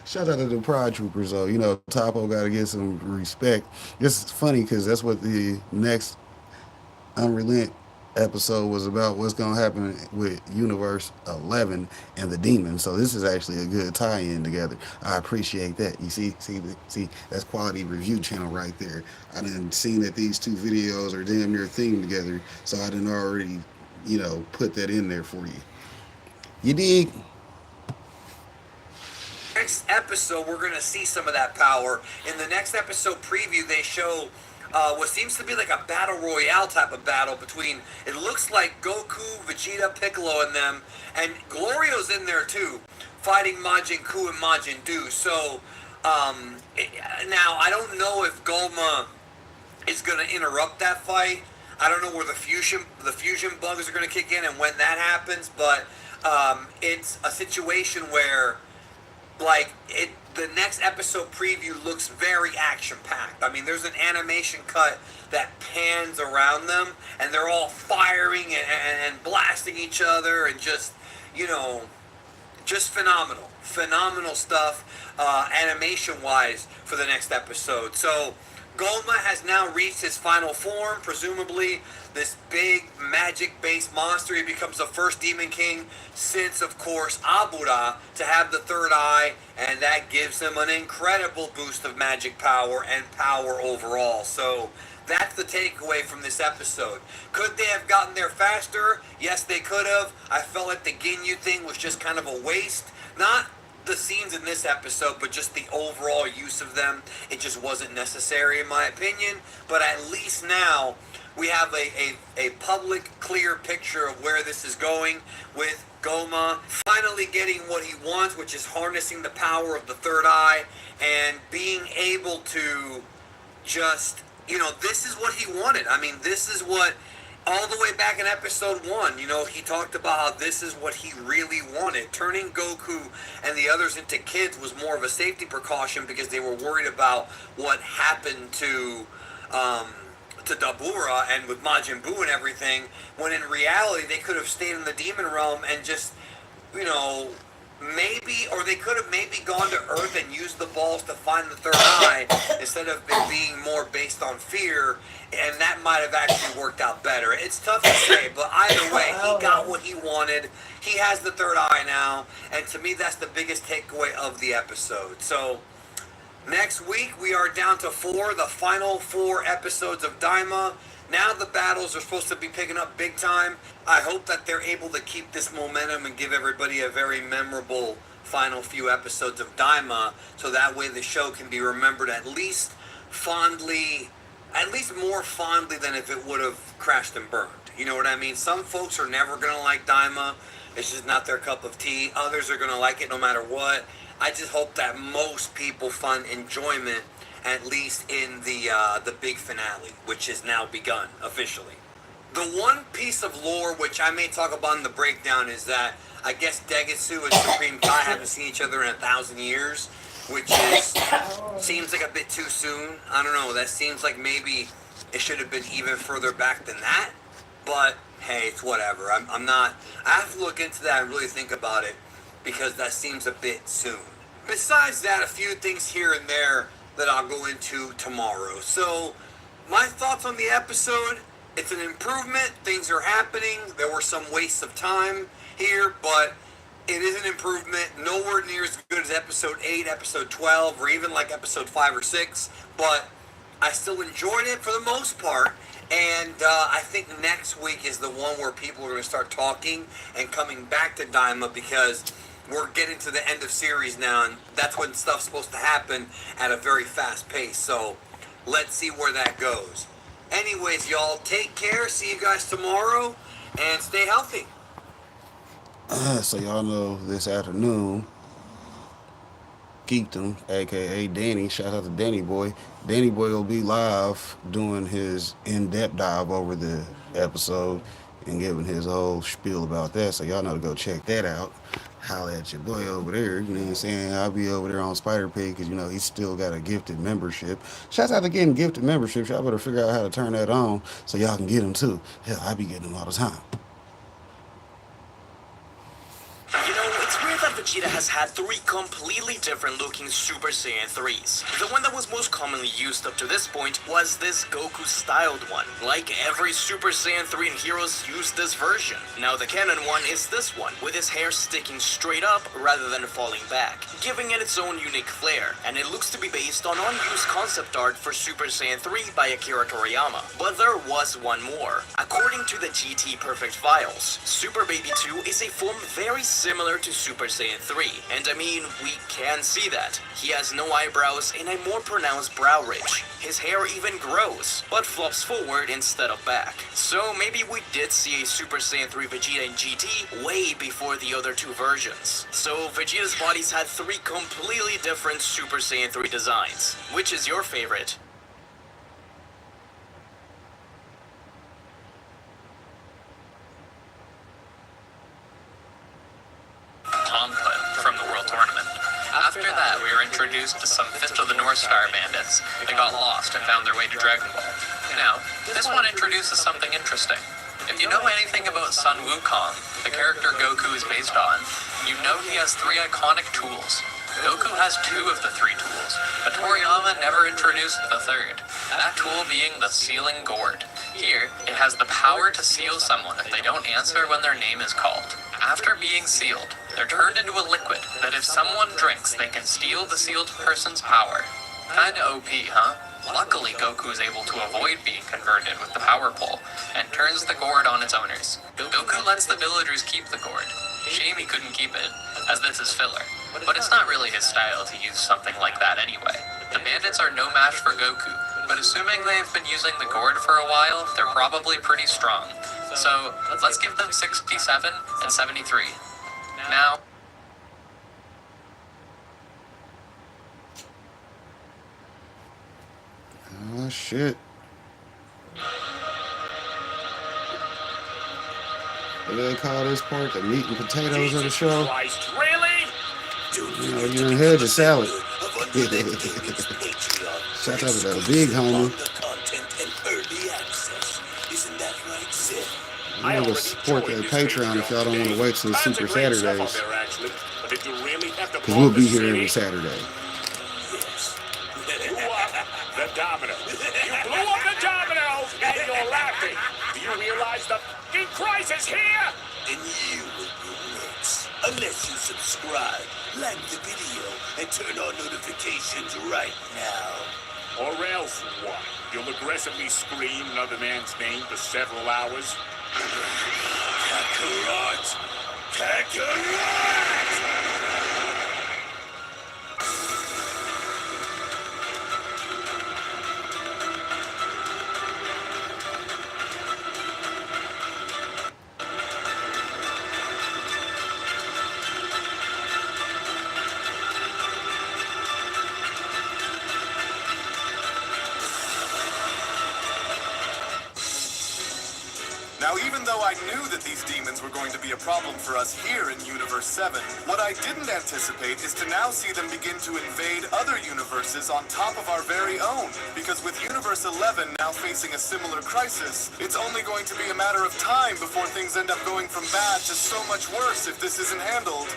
Shout out to the Pride Troopers, though. Toppo got to get some respect. It's funny because that's what the next Unrelent episode was about. What's going to happen with Universe 11 and the Demon. So this is actually a good tie-in together. I appreciate that. You see, that's quality review channel right there. I done seen that these two videos are damn near themed together, so I done already, put that in there for you. You dig? next episode, we're going to see some of that power. In the next episode preview, they show what seems to be like a battle royale type of battle between, it looks like Goku, Vegeta, Piccolo, and them, and Glorio's in there too, fighting Majin Buu and Majin Buu. So now I don't know if Goma is going to interrupt that fight. I don't know where the fusion bugs are going to kick in and when that happens, but it's a situation where, like, the next episode preview looks very action-packed. I mean, there's an animation cut that pans around them, and they're all firing and blasting each other, and just, you know, just phenomenal. Phenomenal stuff, animation-wise, for the next episode. So, Goma has now reached his final form, presumably this big magic-based monster. He becomes the first Demon King since, of course, Abura to have the third eye, and that gives him an incredible boost of magic power and power overall. So that's the takeaway from this episode. Could they have gotten there faster? Yes, they could have. I felt like the Ginyu thing was just kind of a waste. Not the scenes in this episode, but just the overall use of them. It just wasn't necessary, in my opinion. But at least now we have a public, clear picture of where this is going, with Goma finally getting what he wants, which is harnessing the power of the third eye and being able to just, you know, this is what he wanted. I mean, this is what, all the way back in episode 1, you know, he talked about how this is what he really wanted. Turning Goku and the others into kids was more of a safety precaution because they were worried about what happened to Dabura and with Majin Buu and everything, when in reality they could have stayed in the demon realm and just, you know, maybe, or they could have maybe gone to Earth and used the balls to find the third eye instead of it being more based on fear, and that might have actually worked out better. It's tough to say, but either way, he got what he wanted. He has the third eye now, and to me that's the biggest takeaway of the episode. So next week we are down to 4, the final 4 episodes of Daima. Now the battles are supposed to be picking up big time. I hope that they're able to keep this momentum and give everybody a very memorable final few episodes of Daima, so that way the show can be remembered at least fondly, at least more fondly than if it would have crashed and burned. You know what I mean? Some folks are never going to like Daima. It's just not their cup of tea. Others are going to like it no matter what. I just hope that most people find enjoyment at least in the big finale, which has now begun officially. The one piece of lore which I may talk about in the breakdown is that I guess Degetsu and Supreme Kai haven't seen each other in 1,000 years, which is seems like a bit too soon. I don't know. That seems like maybe it should have been even further back than that. But hey, it's whatever. I'm not. I have to look into that and really think about it because that seems a bit soon. Besides that, a few things here and there that I'll go into tomorrow. So, my thoughts on the episode, it's an improvement. Things are happening. There were some wastes of time here, but it is an improvement. Nowhere near as good as episode 8, episode 12, or even like episode 5 or 6, but I still enjoyed it for the most part. And I think next week is the one where people are going to start talking and coming back to Daima, because we're getting to the end of series now, and that's when stuff's supposed to happen at a very fast pace. So let's see where that goes. Anyways, y'all, take care. See you guys tomorrow, and stay healthy. So y'all know this afternoon, Geekdom, aka Danny, shout out to Danny Boy. Danny Boy will be live doing his in-depth dive over the episode and giving his whole spiel about that. So y'all know to go check that out. Holla at your boy over there, you know what I'm saying? I'll be over there on Spider Pig because, you know, he's still got a gifted membership. Shouts out to getting gifted memberships. Y'all better figure out how to turn that on so y'all can get them too. Hell, I be getting them all the time. You know, it's weird that Vegeta has had 3 completely different looking Super Saiyan 3s. The one that was most commonly used up to this point was this Goku styled one. Like every Super Saiyan 3 in Heroes used this version. Now the canon one is this one, with his hair sticking straight up rather than falling back, giving it its own unique flair, and it looks to be based on unused concept art for Super Saiyan 3 by Akira Toriyama. But there was one more. According to the GT Perfect files, Super Baby 2 is a form very similar to Super Saiyan 3. And I mean, we can see that. He has no eyebrows and a more pronounced brow ridge. His hair even grows, but flops forward instead of back. So maybe we did see a Super Saiyan 3 Vegeta in GT way before the other two versions. So Vegeta's body's had 3 completely different Super Saiyan 3 designs. Which is your favorite? Tomplin from the World Tournament. After that, we were introduced to some Fist of the North Star bandits. They got lost and found their way to Dragon Ball. Now, this one introduces something interesting. If you know anything about Sun Wukong, the character Goku is based on, you know he has 3 iconic tools. Goku has 2 of the 3 tools, but Toriyama never introduced the 3rd, that tool being the sealing gourd. Here, it has the power to seal someone if they don't answer when their name is called. After being sealed, they're turned into a liquid that if someone drinks, they can steal the sealed person's power. Kinda OP, huh? Luckily, Goku is able to avoid being converted with the power pole, and turns the gourd on its owners. Goku lets the villagers keep the gourd. Shame he couldn't keep it, as this is filler. But it's not really his style to use something like that anyway. The bandits are no match for Goku, but assuming they've been using the gourd for a while, they're probably pretty strong. So, let's give them 67 and 73. Now... Oh, shit. What do they call this part? The meat and potatoes of the show? Really? You know, you done had your salad. Shout out to that big homie. I want to support that Patreon if y'all don't want to wait till the Super Saturdays. Because we'll be here every Saturday. The domino. You blew up the domino, and you're laughing. Do you realize the f***ing crisis here? And you will be next. Unless you subscribe, like the video, and turn on notifications right now. Or else what? You'll aggressively scream another man's name for several hours? Kakarot! Kakarot! Now, even though I knew that these demons were going to be a problem for us here in Universe 7, what I didn't anticipate is to now see them begin to invade other universes on top of our very own. Because with Universe 11 now facing a similar crisis, it's only going to be a matter of time before things end up going from bad to so much worse if this isn't handled.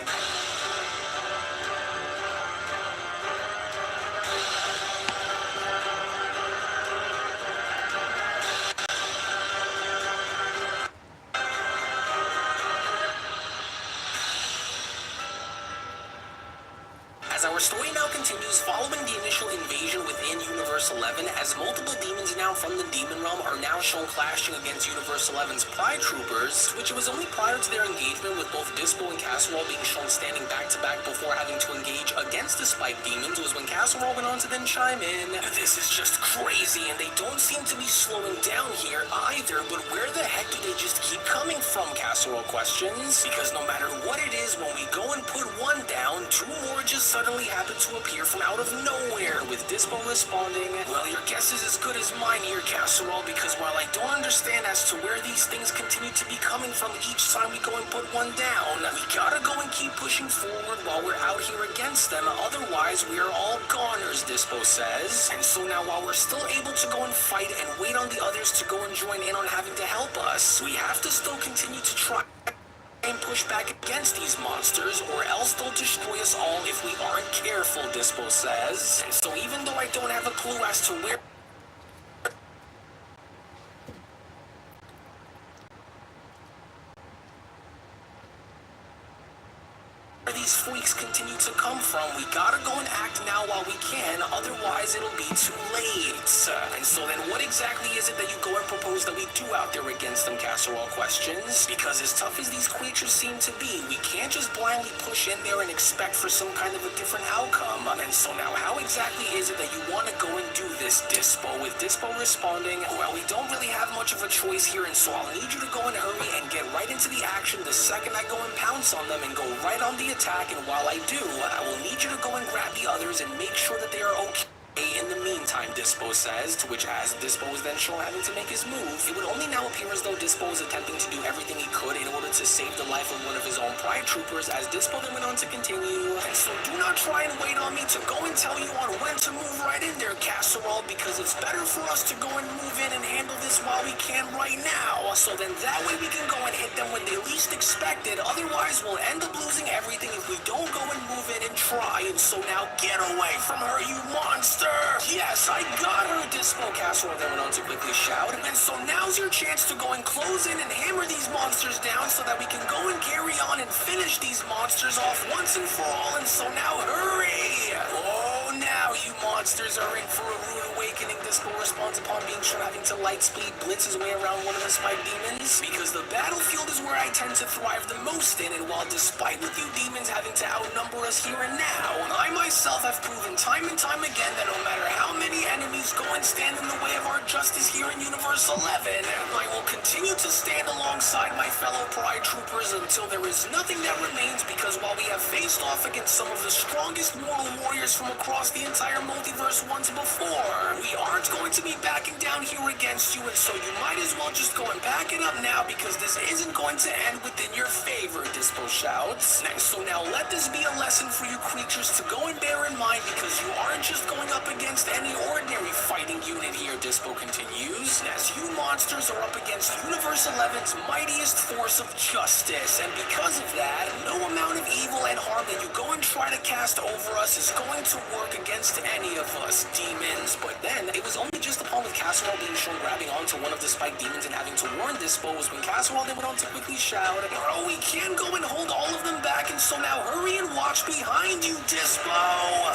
As our story now continues following the initial invasion within Universe 11, as multiple demons now from the Demon Realm are now shown clashing against Universe 11's Pride Troopers, which was only prior to their engagement with both Dispo and Casserole being shown standing back to back before having to engage against the Spike Demons was when Casserole went on to then chime in. This is just crazy, and they don't seem to be slowing down here either, but where the heck do they just keep coming from, Casserole questions? Because no matter what it is, when we go and put one down, 2 more just suddenly happen to appear from out of nowhere, with Dispo responding, well, your guess is as good as mine here, Casserole, because while I don't understand as to where these things continue to be coming from each time we go and put one down, we gotta go and keep pushing forward while we're out here against them, otherwise we are all goners, Dispo says. And so now while we're still able to go and fight and wait on the others to go and join in on having to help us, we have to still continue to try and push back against these monsters, or else they'll destroy us all if we aren't careful, Dispo says. And so even though I don't have a clue as to where these freaks continue to come from. We gotta go and act now while we can, otherwise it'll be too late. And so then what exactly is it that you go and propose that we do out there against them, Casserole questions? Because as tough as these creatures seem to be, we can't just blindly push in there and expect for some kind of a different outcome. And so now how exactly is it that you want to go and do this, Dispo? With Dispo responding, well, we don't really have much of a choice here, and so I'll need you to go and hurry and get right into the action the second I go and pounce on them and go right on the attack. And while I do, I will need you to go and grab the others and make sure that they are okay. In the meantime, Dispo says, to which as Dispo is then shown having to make his move, it would only now appear as though Dispo is attempting to do everything he could in order to save the life of one of his own Pride Troopers, as Dispo then went on to continue. And so do not try and wait on me to go and tell you on when to move right in there, Casserole, because it's better for us to go and move in and handle this while we can right now. So then that way we can go and hit them when they least expect it, otherwise we'll end up losing everything if we don't go and move in and try. And so now get away from her, you monster! Yes, I got her, Dispo, Casserole then went on to quickly shout. And so now's your chance to go and close in and hammer these monsters down so that we can go and carry on and finish these monsters off once and for all. And so now hurry! Oh, now you monsters are in for a rude awakening. Dispo responds upon being shown having to light speed blitz his way around one of the spike demons, because the battlefield is where I tend to thrive the most in, and while despite with you demons having to outnumber us here and now, I myself have proven time and time again that no matter how many enemies go and stand in the way of our justice here in Universe 11, I will continue to stand alongside my fellow Pride Troopers until there is nothing that remains, because while we have faced off against some of the strongest mortal warriors from across the entire multiverse once before, we aren't going to be backing down here against you, and so you might as well just go and pack it up now, because this isn't going to end within your favor, Dispo shouts. And so now let this be a lesson for you creatures to go and bear in mind, because you aren't just going up against any ordinary fighting unit here, Dispo continues, as you monsters are up against Universe 11's mightiest force of justice, and because of that, no amount of evil and harm that you go and try to cast over us is going to work against any of us demons. But then, it was only just upon with Casserole being shown grabbing onto one of the spike demons and having to warn Dispo was when Casserole then went on to quickly shout, oh, we can go and hold all of them back, and so now hurry and watch behind you, Dispo,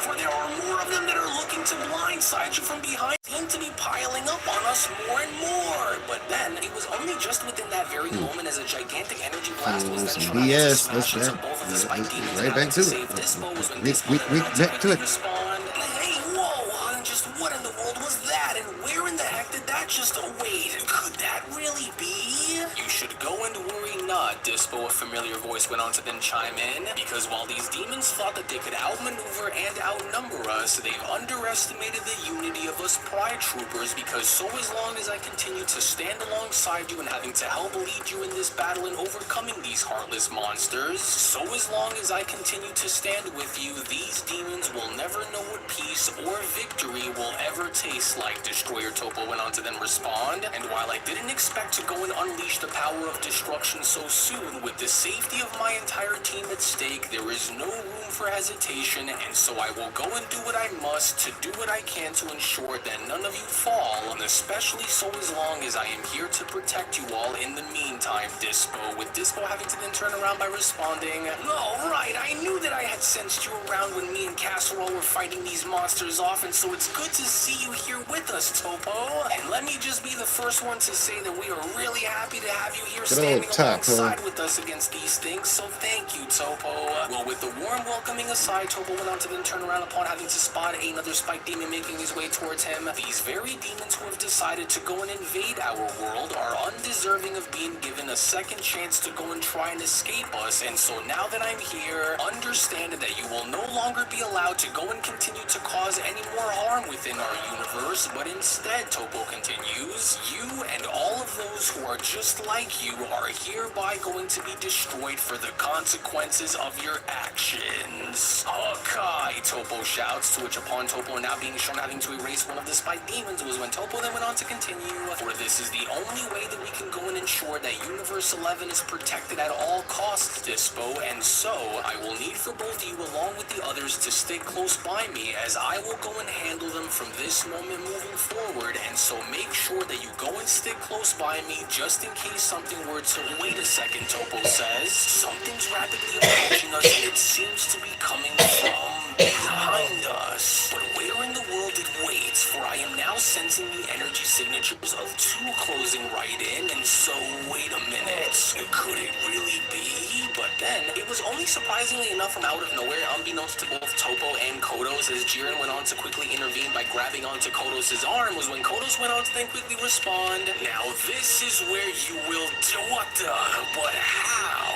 for there are more of them that are looking to blindside you from behind, seem to be piling up on us more and more. But then, it was only just within that very moment as a gigantic energy blast was then shown to smash into both of the spike demons and having to save Dispo was when Dispo back to it. respond, hey, whoa, just what in the world was that? And where in the heck did that just wait? Could that really be? You should go and worry not, Dispo, a familiar voice went on to then chime in, because while these demons thought that they could outmaneuver and outnumber us, they've underestimated the unity of us Pride Troopers, because so as long as I continue to stand alongside you and having to help lead you in this battle and overcoming these heartless monsters, so as long as I continue to stand with you, these demons will never know what peace or victory will ever taste like, Destroyer Topo went on to then respond. And while I didn't expect to go and unleash the power of destruction so soon, with the safety of my entire team at stake, there is no room for hesitation, and so I will go and do what I must to do what I can to ensure that none of you fall, and especially so as long as I am here to protect you all in the meantime, Dispo, with Dispo having to then turn around by responding, oh, right, I knew that I had sensed you around when me and Casserole were fighting these monsters off, and so it's good to see you here with us, Topo. And let me just be the first one to say that we are really happy to have you here standing alongside with us against these things, so thank you, Topo. Well, with the warm welcoming aside, Topo went on to then turn around upon having to spot another spike demon making his way towards him. These very demons who have decided to go and invade our world are undeserving of being given a second chance to go and try and escape us, and so now that I'm here, understand that you will no longer be allowed to go and continue to cause any more harm within our universe, but instead, Topo continues, you and all of those who are just like you are hereby going to be destroyed for the consequences of your actions. Okay, Topo shouts, to which upon Topo now being shown having to erase one of the spike demons was when Topo then went on to continue, for this is the only way that we can go and ensure that Universe 11 is protected at all costs, Dispo, and so I will need for both you along with the others to stay close by me as I will go and handle them from this moment moving forward, and so make sure that you go and stick close by me just in case something were to... Wait a second, Topo says. Something's rapidly approaching us and it seems to be coming from behind us. But where in the world it waits? For I am now sensing the energy signatures of two closing right in, and so wait a minute. Could it really be? But then, it was only surprisingly enough from out of nowhere, unbeknownst to both Topo and Kodos, as Jiren went on to quickly intervene by grabbing onto Kodos' arm, was when Kodos went on to then quickly respond. Now this is where you will do what the, but how?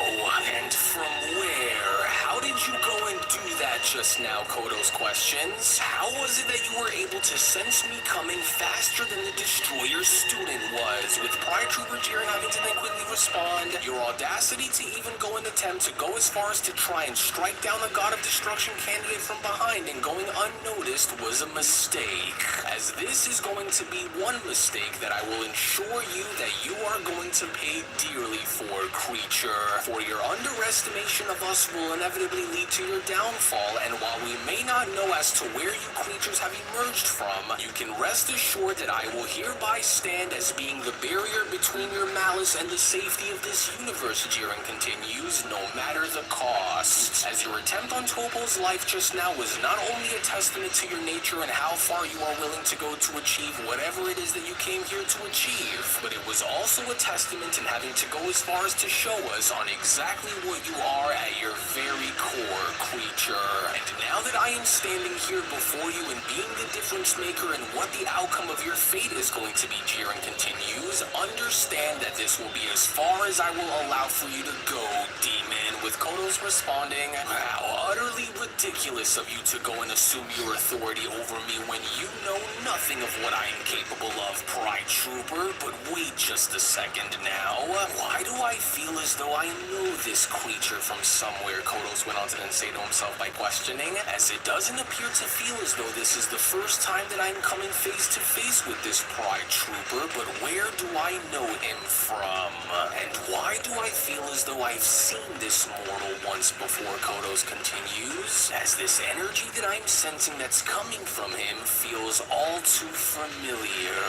And from where? How did you go and do that just now, Kodos questions? How was it that you were able to sense me coming faster than the Destroyer student was? With Pride Trooper Jiren having to then quickly respond, your audacity to even go and attempt to go as far as to try and strike down the God of Destruction candidate from behind and going unnoticed was a mistake. As this is going to be one mistake that I will ensure you that you are going to pay dearly for, creature. For your underestimation of us will inevitably lead to your downfall, and while we may not know as to where you creatures have emerged from, you can rest assured that I will hereby stand as being the barrier between your malice and the safety of this universe, Jiren continues, no matter the cost. As your attempt on Topo's life just now was not only a testament to your nature and how far you are willing to go to achieve whatever it is that you came here to achieve, but it was also a testament in having to go as far as to show us on exactly what you are at your very core, creature. And now that I am standing here before you and being the difference maker in what the outcome of your fate is going to be, Jiren continues, understand that this will be as far as I will allow for you to go, demon, with Kodos responding, how utterly ridiculous of you to go and assume your authority over me when you know nothing of what I am capable of, Pride Trooper. But wait just a second now. Why do I feel as though I know this creature from somewhere, Kodos went on to then say to himself by questioning, as it doesn't appear to feel as though this is the first time that I'm coming face to face with this Pride Trooper, but where do I know him from? And why do I feel as though I've seen this mortal once before, Kodos continues, as this energy that I'm sensing that's coming from him feels all too familiar,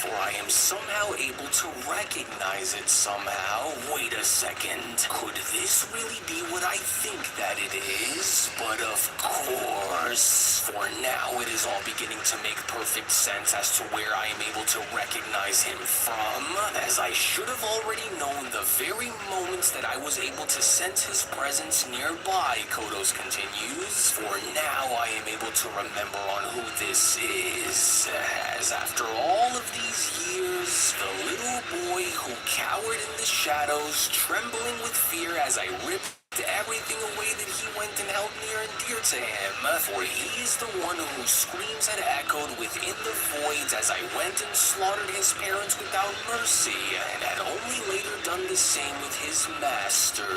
for I am somehow able to recognize it somehow. Wait a second, could this really be what I think that it is? But of course, for now it is all beginning to make perfect sense as to where I am able to recognize him from, as I should have already known the very moments that I was able to sense his presence nearby, Kodos continues, for now I am able to remember on who this is, as after all of these years, the little boy who cowered in the shadows, trembling with fear as I ripped everything away that he went and held near and dear to him, for he is the one whose screams had echoed within the voids as I went and slaughtered his parents without mercy, and had only later done the same with his master.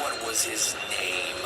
What was his name?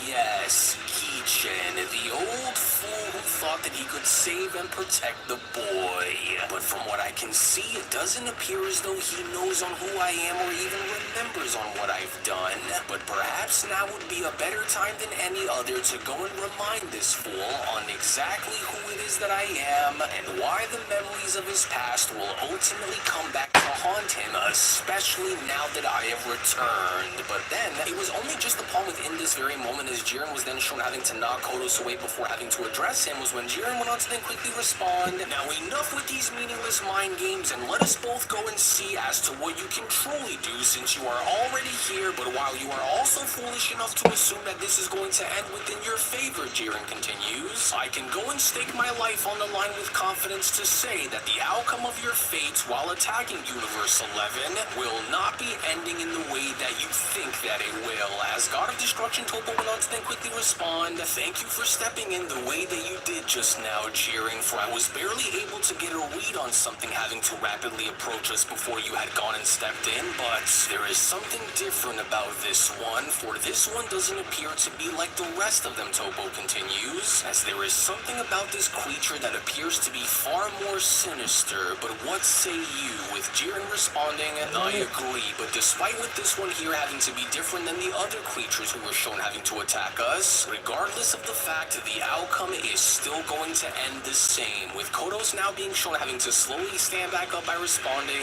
Yes, Chen, the old fool who thought that he could save and protect the boy. But from what I can see, it doesn't appear as though he knows on who I am or even remembers on what I've done. But perhaps now would be a better time than any other to go and remind this fool on exactly who it is that I am and why the memories of his past will ultimately come back to haunt him, especially now that I have returned. But then, it was only just upon within this very moment as Jiren was then shown having to knock Kodos away before having to address him was when Jiren went on to then quickly respond, now enough with these meaningless mind games and let us both go and see as to what you can truly do since you are already here, but while you are also foolish enough to assume that this is going to end within your favor, Jiren continues, I can go and stake my life on the line with confidence to say that the outcome of your fate while attacking Universe 11 will not be ending in the way that you think that it will. As God of Destruction Topo went on to then quickly respond, thank you for stepping in the way that you did just now, Jiren, for I was barely able to get a read on something having to rapidly approach us before you had gone and stepped in, but there is something different about this one, for this one doesn't appear to be like the rest of them, Topo continues, as there is something about this creature that appears to be far more sinister, but what say you? With Jiren Jiren responding, I agree, but despite with this one here having to be different than the other creatures who were shown having to attack us, regardless of the fact, the outcome is still going to end the same, with Kodos now being shown having to slowly stand back up by responding,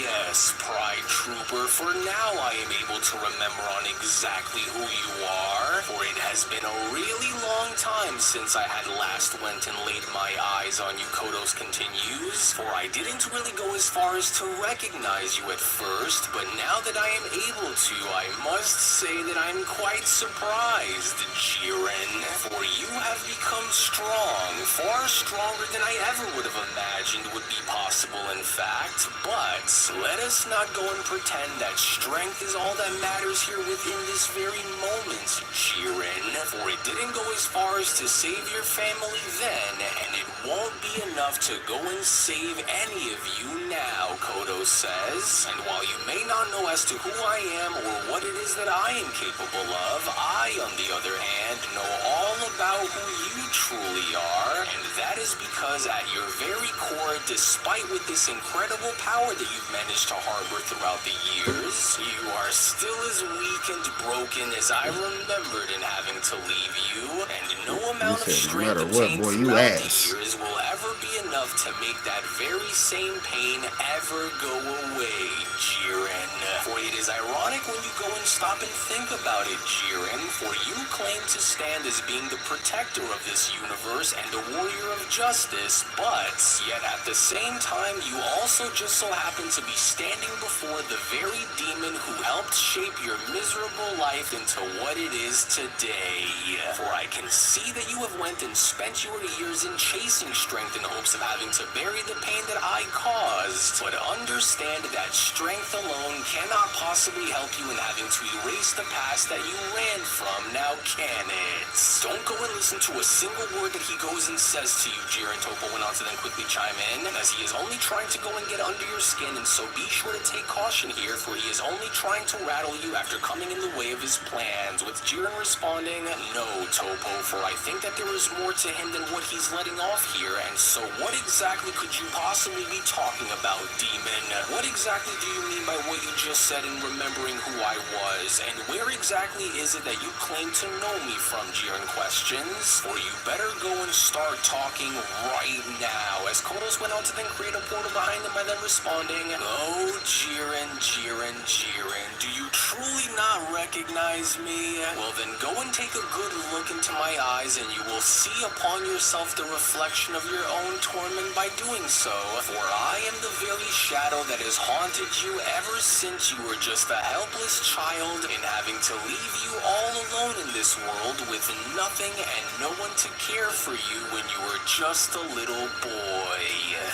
yes, Pride Trooper, for now I am able to remember on exactly who you are, for it has been a really long time since I had last went and laid my eyes on you, Kodos continues, for I didn't really go as far as to recognize you at first, but now that I am able to, I must say that I'm quite surprised, Jiren, for you have become strong, far stronger than I ever would have imagined would be possible in fact, but let us not go and pretend that strength is all that matters here within this very moment, Jiren, for it didn't go as far as to save your family then, and it won't be enough to go and save any of you now, Kodo says, and while you may not know as to who I am or what it is that I am capable of, I, on the other hand, know all about who you truly are, and that is because at your very core, despite with this incredible power that you've managed to harbor throughout the years, you are still as weak and broken as I remembered in having to leave you, and no amount of strength obtained throughout the years will ever be enough to make that very same pain ever go away, Jiren. For it is ironic when you go and stop and think about it, Jiren, for you claim to stand as being the protector of this universe and a warrior of justice, but yet at the same time you also just so happen to be standing before the very demon who helped shape your miserable life into what it is today. For I can see that you have went and spent your years in chasing strength in hopes of having to bury the pain that I caused, but understand that strength alone cannot possibly help you in having to erase the past that you ran from, now can it? Don't go and listen to a single word that he goes and says to you, Jiren, Toppo went on to then quickly chime in, as he is only trying to go and get under your skin, and so be sure to take caution here, for he is only trying to rattle you after coming in the way of his plans, with Jiren responding, no, Toppo, for I think that there is more to him than what he's letting off here, and so what exactly could you possibly be talking about, demon? What exactly do you mean by what you just said in remembering who I was, and where exactly is it that you claim to know me from, Jiren questions, for you better go and start talking right now, as Kodos went on to then create a portal behind him by then responding, oh, Jiren, Jiren, Jiren, do you truly not recognize me? Well then go and take a good look into my eyes and you will see upon yourself the reflection of your own torment by doing so, for I am the very shadow that has haunted you ever since you were just a helpless child in having to leave you all alone in this world with nothing and no one to care for you when you were just a little boy.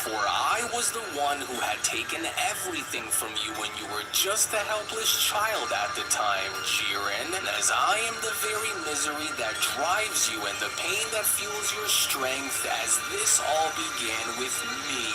For I was the one who had taken everything from you when you were just a helpless child at the time, Jiren, as I am the very misery that drives you and the pain that fuels your strength, as this all began with me.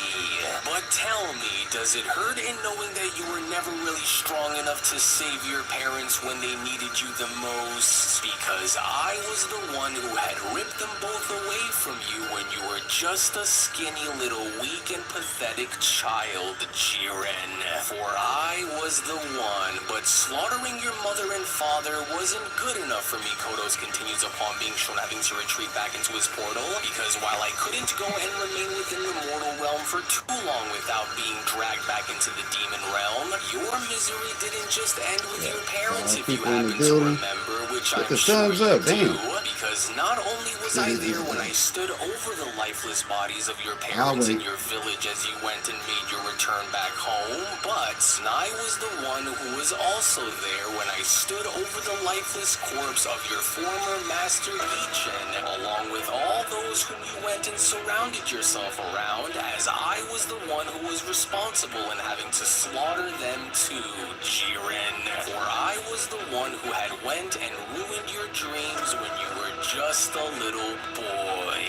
But tell me, does it hurt in knowing that you were never really strong enough to save your parents when they needed you the most? Because I was the one who had ripped them both away from you when you were just a skinny little weak and pathetic child, Jiren. For I was the one, but slaughtering your mother and father wasn't good enough for me, Kodos continues upon being shown having to retreat back into his portal, because while I couldn't go and remain within the mortal realm for too long without being dragged back into the demon realm, your misery didn't just end with your parents, if you happen to remember, which I'm sure you do, because not only was I there when I stood over the lifeless bodies of your parents in your village as you went and made your return back home, but I was the one who was also there when I stood over the lifeless corpse of your former master Lichen, along with all those whom you went and surrounded yourself around, as I was the one who was responsible in having to slaughter them too, Jiren. For I was the one who had went and ruined your dreams when you were just a little boy.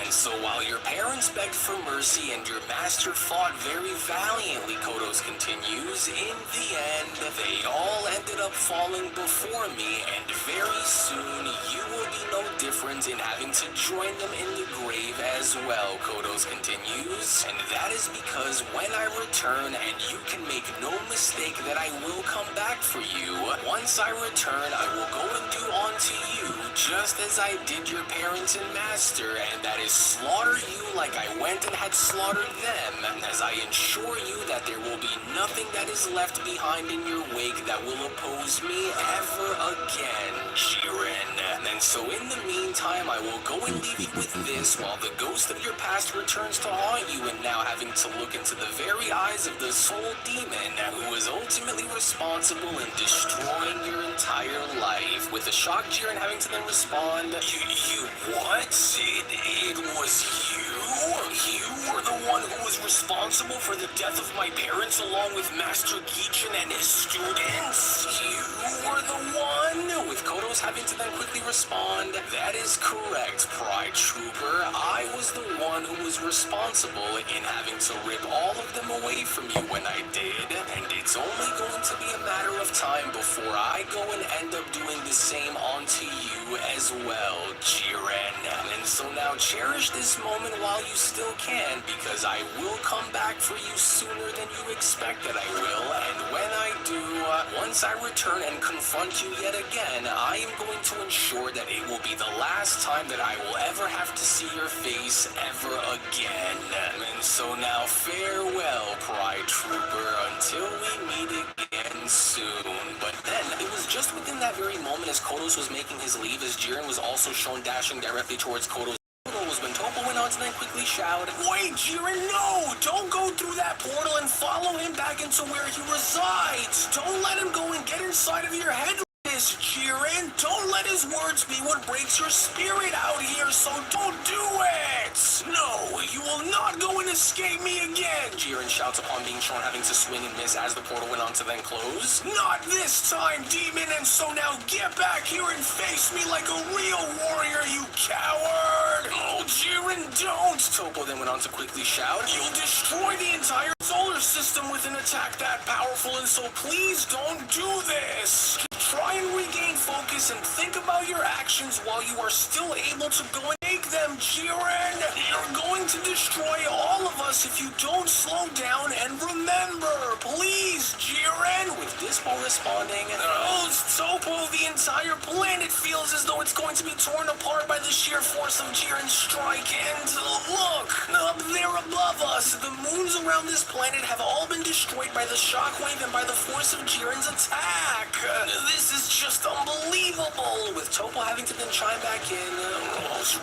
And And so while your parents begged for mercy and your master fought very valiantly, Kodos continues, in the end, they all ended up falling before me, and very soon you will be no different in having to join them in the grave as well, Kodos continues. And that is because when I return, and you can make no mistake that I will come back for you, once I return, I will go and do unto you just as I did your parents and master, and that is slaughter you like I went and had slaughtered them, as I ensure you that there will be nothing that is left behind in your wake that will oppose me ever again, Jiren. And so in the meantime, I will go and leave you with this while the ghost of your past returns to haunt you, and now having to look into the very eyes of the soul demon who was ultimately responsible in destroying your entire life. With the shocked Jiren having to then respond, You what? It was you? You were the one who was responsible for the death of my parents along with Master Gichin and his students? You were the one? With Kodos having to then quickly respond, that is correct, Pride Trooper. I was the one who was responsible in having to rip all of them away from you when I did, and it's only going to be a matter of time before I go and end up doing the same onto you as well, Jiren. And so now cherish this moment while you still can, because I will come back for you sooner than you expect that I will, and when I do, once I return and confront you yet again, I am going to ensure that it will be the last time that I will ever have to see your face ever again. And so now farewell, Pride Trooper, until we meet again soon. But then, it was just within that very moment as Kodos was making his leave, as Jiren was also shown dashing directly towards Kodos, was when Toppo went on to then quickly shout, Wait, Jiren, no! Don't go through that portal and follow him back into where he resides! Don't let him go and get inside of your head, Jiren! Don't let his words be what breaks your spirit out here, so don't do it! No, you will not go and escape me again! Jiren shouts upon being shown having to swing and miss as the portal went on to then close. Not this time, demon, and so now get back here and face me like a real warrior, you coward! Oh, Jiren, don't! Toppo then went on to quickly shout, You'll destroy the entire solar system with an attack that powerful, and so please don't do this! Try and regain focus and think about your actions while you are still able to go and make them, Jiren! You're going to destroy all of us if you don't slow down, and remember, please, Jiren! With Dispo responding, Oh, Toppo, the entire planet feels as though it's going to be torn apart by the sheer force of Jiren's strike, and look! Up there above us, the moons around this planet have all been destroyed by the shockwave and by the force of Jiren's attack! This is just unbelievable! With Toppo having to then chime back in,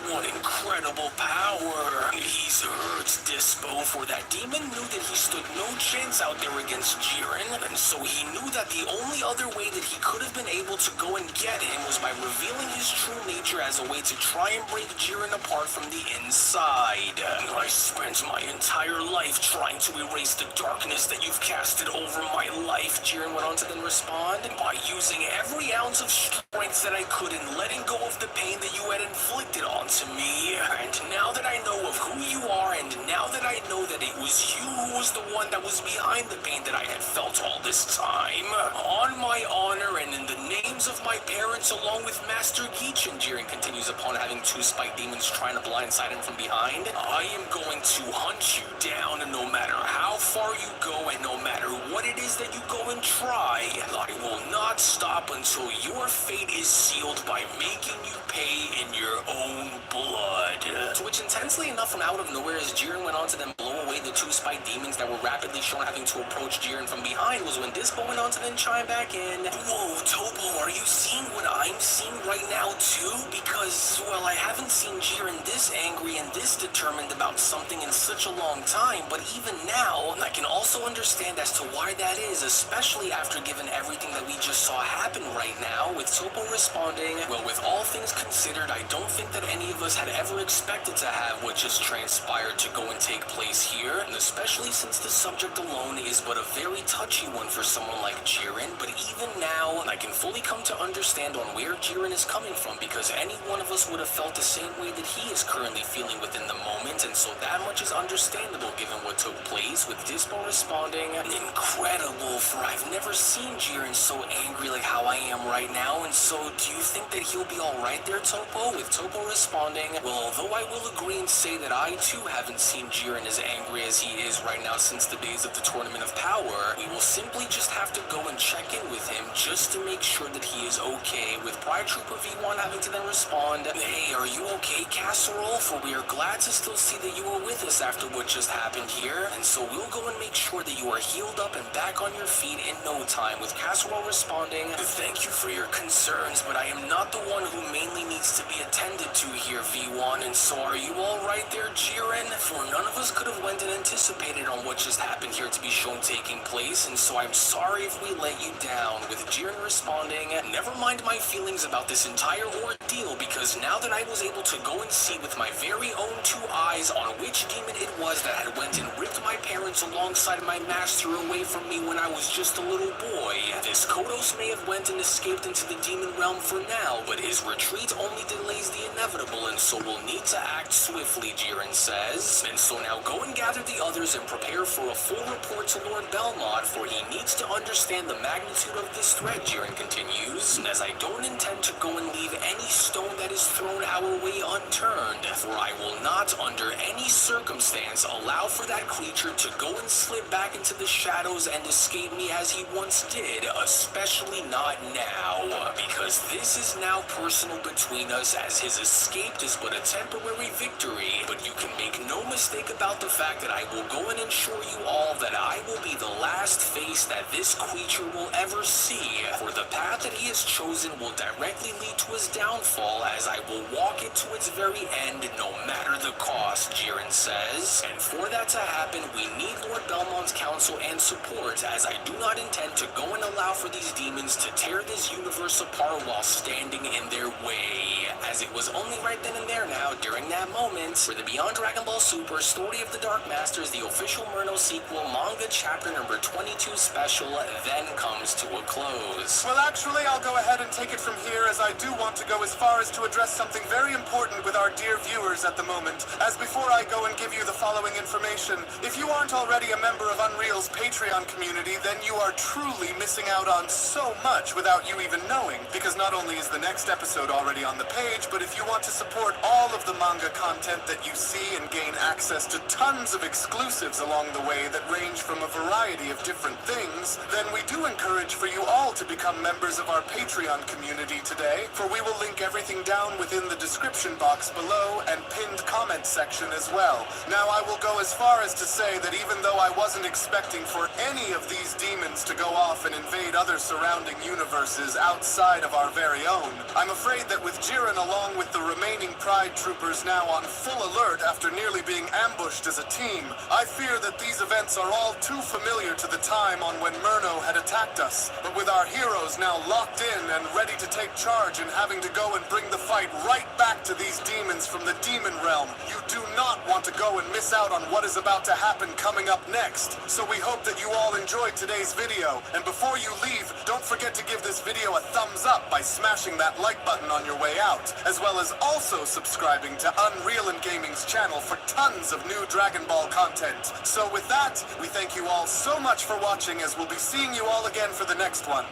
what incredible power! He's hurt, Dispo, for that demon knew that he stood no chance out there against Jiren, and so he knew that the only other way that he could have been able to go and get him was by revealing his true nature as a way to try and break Jiren apart from the inside. I spent my entire life trying to erase the darkness that you've casted over my life, Jiren went on to then respond, by using every ounce of strength that I could in letting go of the pain that you had inflicted onto me. And now that I know of who you are, and now that I know that it was you who was the one that was behind the pain that I had felt all this time, on my honor and in the names of my parents along with Master Gichin, Jiren continues upon having two spike demons trying to blindside him from behind, I am going to hunt you down no matter how far you go and no matter what it is that you go and try. I will not stop until your fate is sealed by making you pay in your own blood. To which intensely enough from out of nowhere as Jiren went on to then blow away the two spike demons that were rapidly shown having to approach Jiren from behind was when Dispo went on to then chime back in. Whoa, Toppo, are you seeing what I'm seeing right now too? Because, well, I haven't seen Jiren this angry and this determined about something in such a long time, but even now, I can also understand as to why that is, especially after given everything that we just saw happen right now, with Toppo responding, well, with all things considered, I don't think that any of us had ever expected to have what just transpired to go and take place here. here, and especially since the subject alone is but a very touchy one for someone like Jiren, but even now, I can fully come to understand on where Jiren is coming from, because any one of us would have felt the same way that he is currently feeling within the moment, and so that much is understandable given what took place, with Dispo responding, "Incredible, for I've never seen Jiren so angry like how I am right now, and so do you think that he'll be alright there, Topo?" With Topo responding, "Well, although I will agree and say that I too haven't seen Jiren as angry as he is right now since the days of the Tournament of Power, we will simply just have to go and check in with him just to make sure that he is okay," with Pride Trooper V1 having to then respond, "Hey, are you okay, Casserole? For we are glad to still see that you are with us after what just happened here, and so we'll go and make sure that you are healed up and back on your feet in no time," with Casserole responding, "Thank you for your concerns, but I am not the one who mainly needs to be attended to here, V1, and so are you alright there, Jiren? For none of us could have went and anticipated on what just happened here to be shown taking place, and so I'm sorry if we let you down," with Jiren responding, "Never mind my feelings about this entire ordeal, because now that I was able to go and see with my very own two eyes on which demon it was that had went and ripped my parents alongside my master away from me when I was just a little boy, this Kodos may have went and escaped into the demon realm for now, but his retreat only delays the inevitable, and so we'll need to act swiftly," Jiren says, "and so now go and gather the others and prepare for a full report to Lord Belmont, for he needs to understand the magnitude of this threat," Jiren continues, "as I don't intend to go and leave any stone that is thrown our way unturned, for I will not, under any circumstance, allow for that creature to go and slip back into the shadows and escape me as he once did, especially not now, because this is now personal between us, as his escape is but a temporary victory, but you can make no mistake about the fact that I will go and ensure you all that I will be the last face that this creature will ever see, for the path that he has chosen will directly lead to his downfall, as I will walk it to its very end, no matter the cost," Jiren says, "and for that to happen, we need Lord Belmont's counsel and support, as I do not intend to go and allow for these demons to tear this universe apart while standing in their way," as it was only right then and there now, during that moment, where the Beyond Dragon Ball Super Story of the Dark Masters, the official Murno sequel, manga chapter number 22 special, then comes to a close. Well, actually, I'll go ahead and take it from here, as I do want to go as far as to address something very important with our dear viewers at the moment. As before I go and give you the following information, if you aren't already a member of Unreal's Patreon community, then you are truly missing out on so much without you even knowing, because not only is the next episode already on the page, but if you want to support all of the manga content that you see and gain access to tons of exclusives along the way that range from a variety of different things, then we do encourage for you all to become members of our Patreon community today, for we will link everything down within the description box below and pinned comment section as well. Now, I will go as far as to say that even though I wasn't expecting for any of these demons to go off and invade other surrounding universes outside of our very own, I'm afraid that with Jiren along with the remaining Pride Troopers now on full alert after nearly being ambushed as a team, I fear that these events are all too familiar to the time on when Murno had attacked us. But with our heroes now locked in and ready to take charge and having to go and bring the fight right back to these demons from the demon realm, you do not want to go and miss out on what is about to happen coming up next. So we hope that you all enjoyed today's video, and before you leave, don't forget to give this video a thumbs up by smashing that like button on your way out, as well as also subscribing to Unreal and Gaming's channel for tons of new Dragon Ball content. So with that, we thank you all so much for watching, as we'll be seeing you all again for the next one.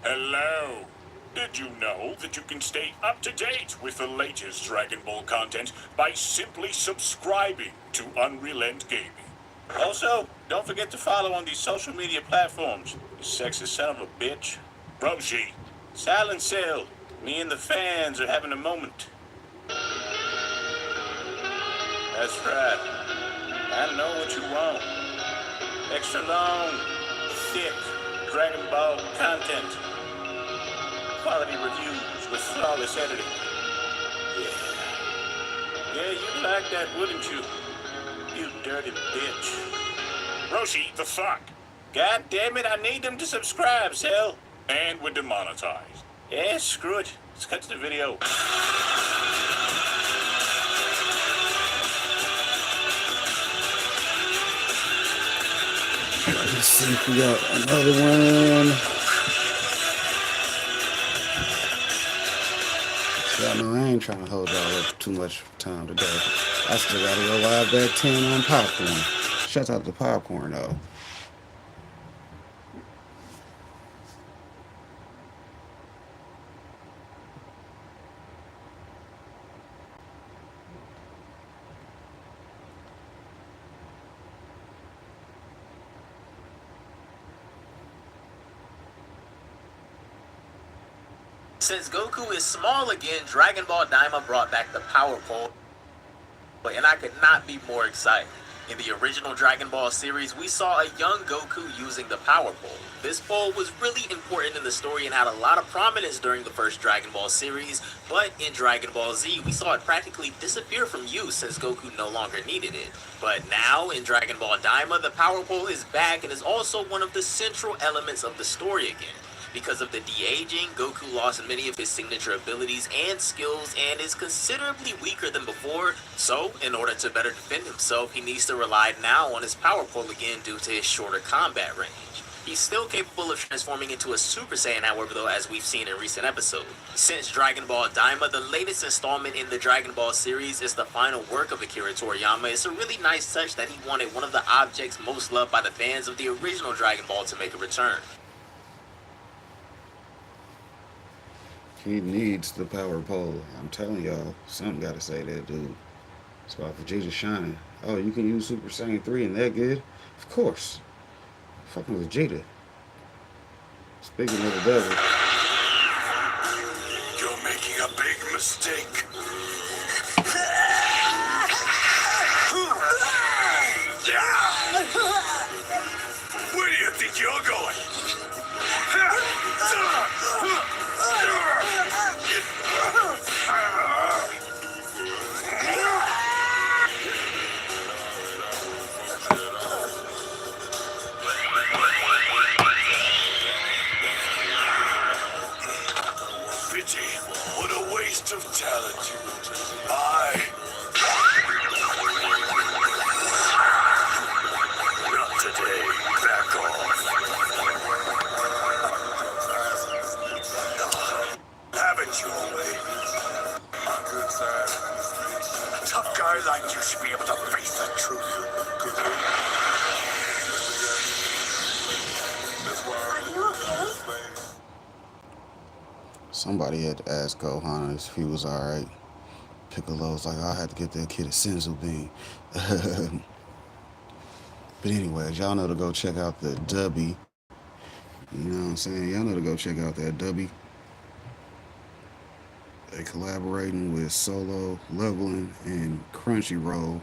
Hello. Did you know that you can stay up to date with the latest Dragon Ball content by simply subscribing to Unreal and Gaming? Also, don't forget to follow on these social media platforms, you sexist son of a bitch. Roshi. Silent Cell, me and the fans are having a moment. That's right. I know what you want. Extra long, thick Dragon Ball content. Quality reviews with flawless editing. Yeah, you'd like that, wouldn't you? You dirty bitch. Roshi, the fuck? God damn it, I need them to subscribe, Cell. And we're demonetized. Yeah, screw it. Let's cut to the video. Let's see if we got another one. Y'all know I ain't trying to hold y'all up too much time today. I still gotta go live that 10 on popcorn. Shout out to popcorn though. Since Goku is small again, Dragon Ball Daima brought back the Power Pole, and I could not be more excited. In the original Dragon Ball series, we saw a young Goku using the Power Pole. This pole was really important in the story and had a lot of prominence during the first Dragon Ball series, but in Dragon Ball Z, we saw it practically disappear from use since Goku no longer needed it. But now, in Dragon Ball Daima, the Power Pole is back and is also one of the central elements of the story again. Because of the de-aging, Goku lost many of his signature abilities and skills and is considerably weaker than before, so in order to better defend himself, he needs to rely now on his Power Pole again due to his shorter combat range. He's still capable of transforming into a Super Saiyan, however, though, as we've seen in recent episodes. Since Dragon Ball Daima, the latest installment in the Dragon Ball series, is the final work of Akira Toriyama, it's a really nice touch that he wanted one of the objects most loved by the fans of the original Dragon Ball to make a return. He needs the power pole. I'm telling y'all, something gotta say that dude. That's why Vegeta's shining. Oh, you can use Super Saiyan 3 and that good? Of course. Fucking Vegeta. Speaking of the devil. You're making a big mistake. Where do you think you're going? Pity, what a waste of talent. Not today. Back off. Have it your way. On good side. A tough guy like you should be able to face the truth. Are you okay? Somebody had to ask Gohan if he was alright. Piccolo's like, I had to get that kid a Senzu bean. But anyways, y'all know to go check out the Dubby. You know what I'm saying? Y'all know to go check out that Dubby. They collaborating with Solo, Leveling, and Crunchyroll.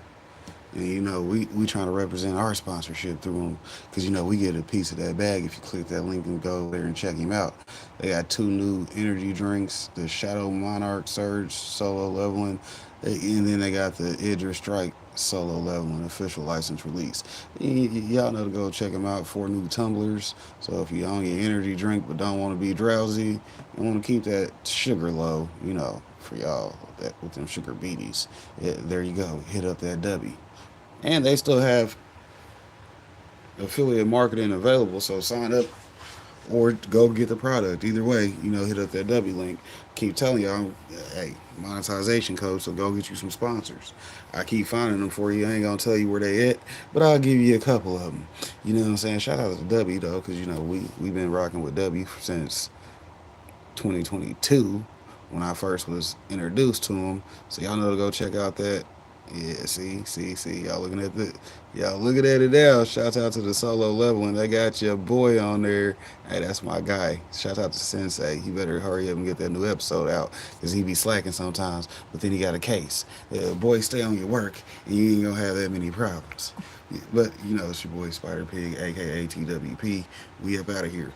And you know, we trying to represent our sponsorship through them, because you know we get a piece of that bag if you click that link and go there and check him out. They got 2 new energy drinks, the Shadow Monarch Surge Solo Leveling, and then they got the Idris Strike Solo Leveling official license release. Y'all know to go check them out. 4 new tumblers. So if you own your energy drink but don't want to be drowsy and want to keep that sugar low, you know, for y'all that with them sugar beaties, there you go. Hit up that W. And they still have affiliate marketing available, so sign up or go get the product. Either way, you know, hit up that W link. Keep telling y'all, hey, monetization code, so go get you some sponsors. I keep finding them for you. I ain't gonna tell you where they at, but I'll give you a couple of them. You know what I'm saying? Shout out to W though, because you know we've been rocking with W since 2022 when I first was introduced to them. So y'all know to go check out that. Yeah, see, y'all looking at it now. Shout out to the Solo Leveling. They got your boy on there. Hey, that's my guy. Shout out to Sensei. He better hurry up and get that new episode out, because he be slacking sometimes, but then he got a case. Boy, stay on your work, and you ain't gonna have that many problems. But, you know, it's your boy Spider Pig, a.k.a. TWP. We up out of here.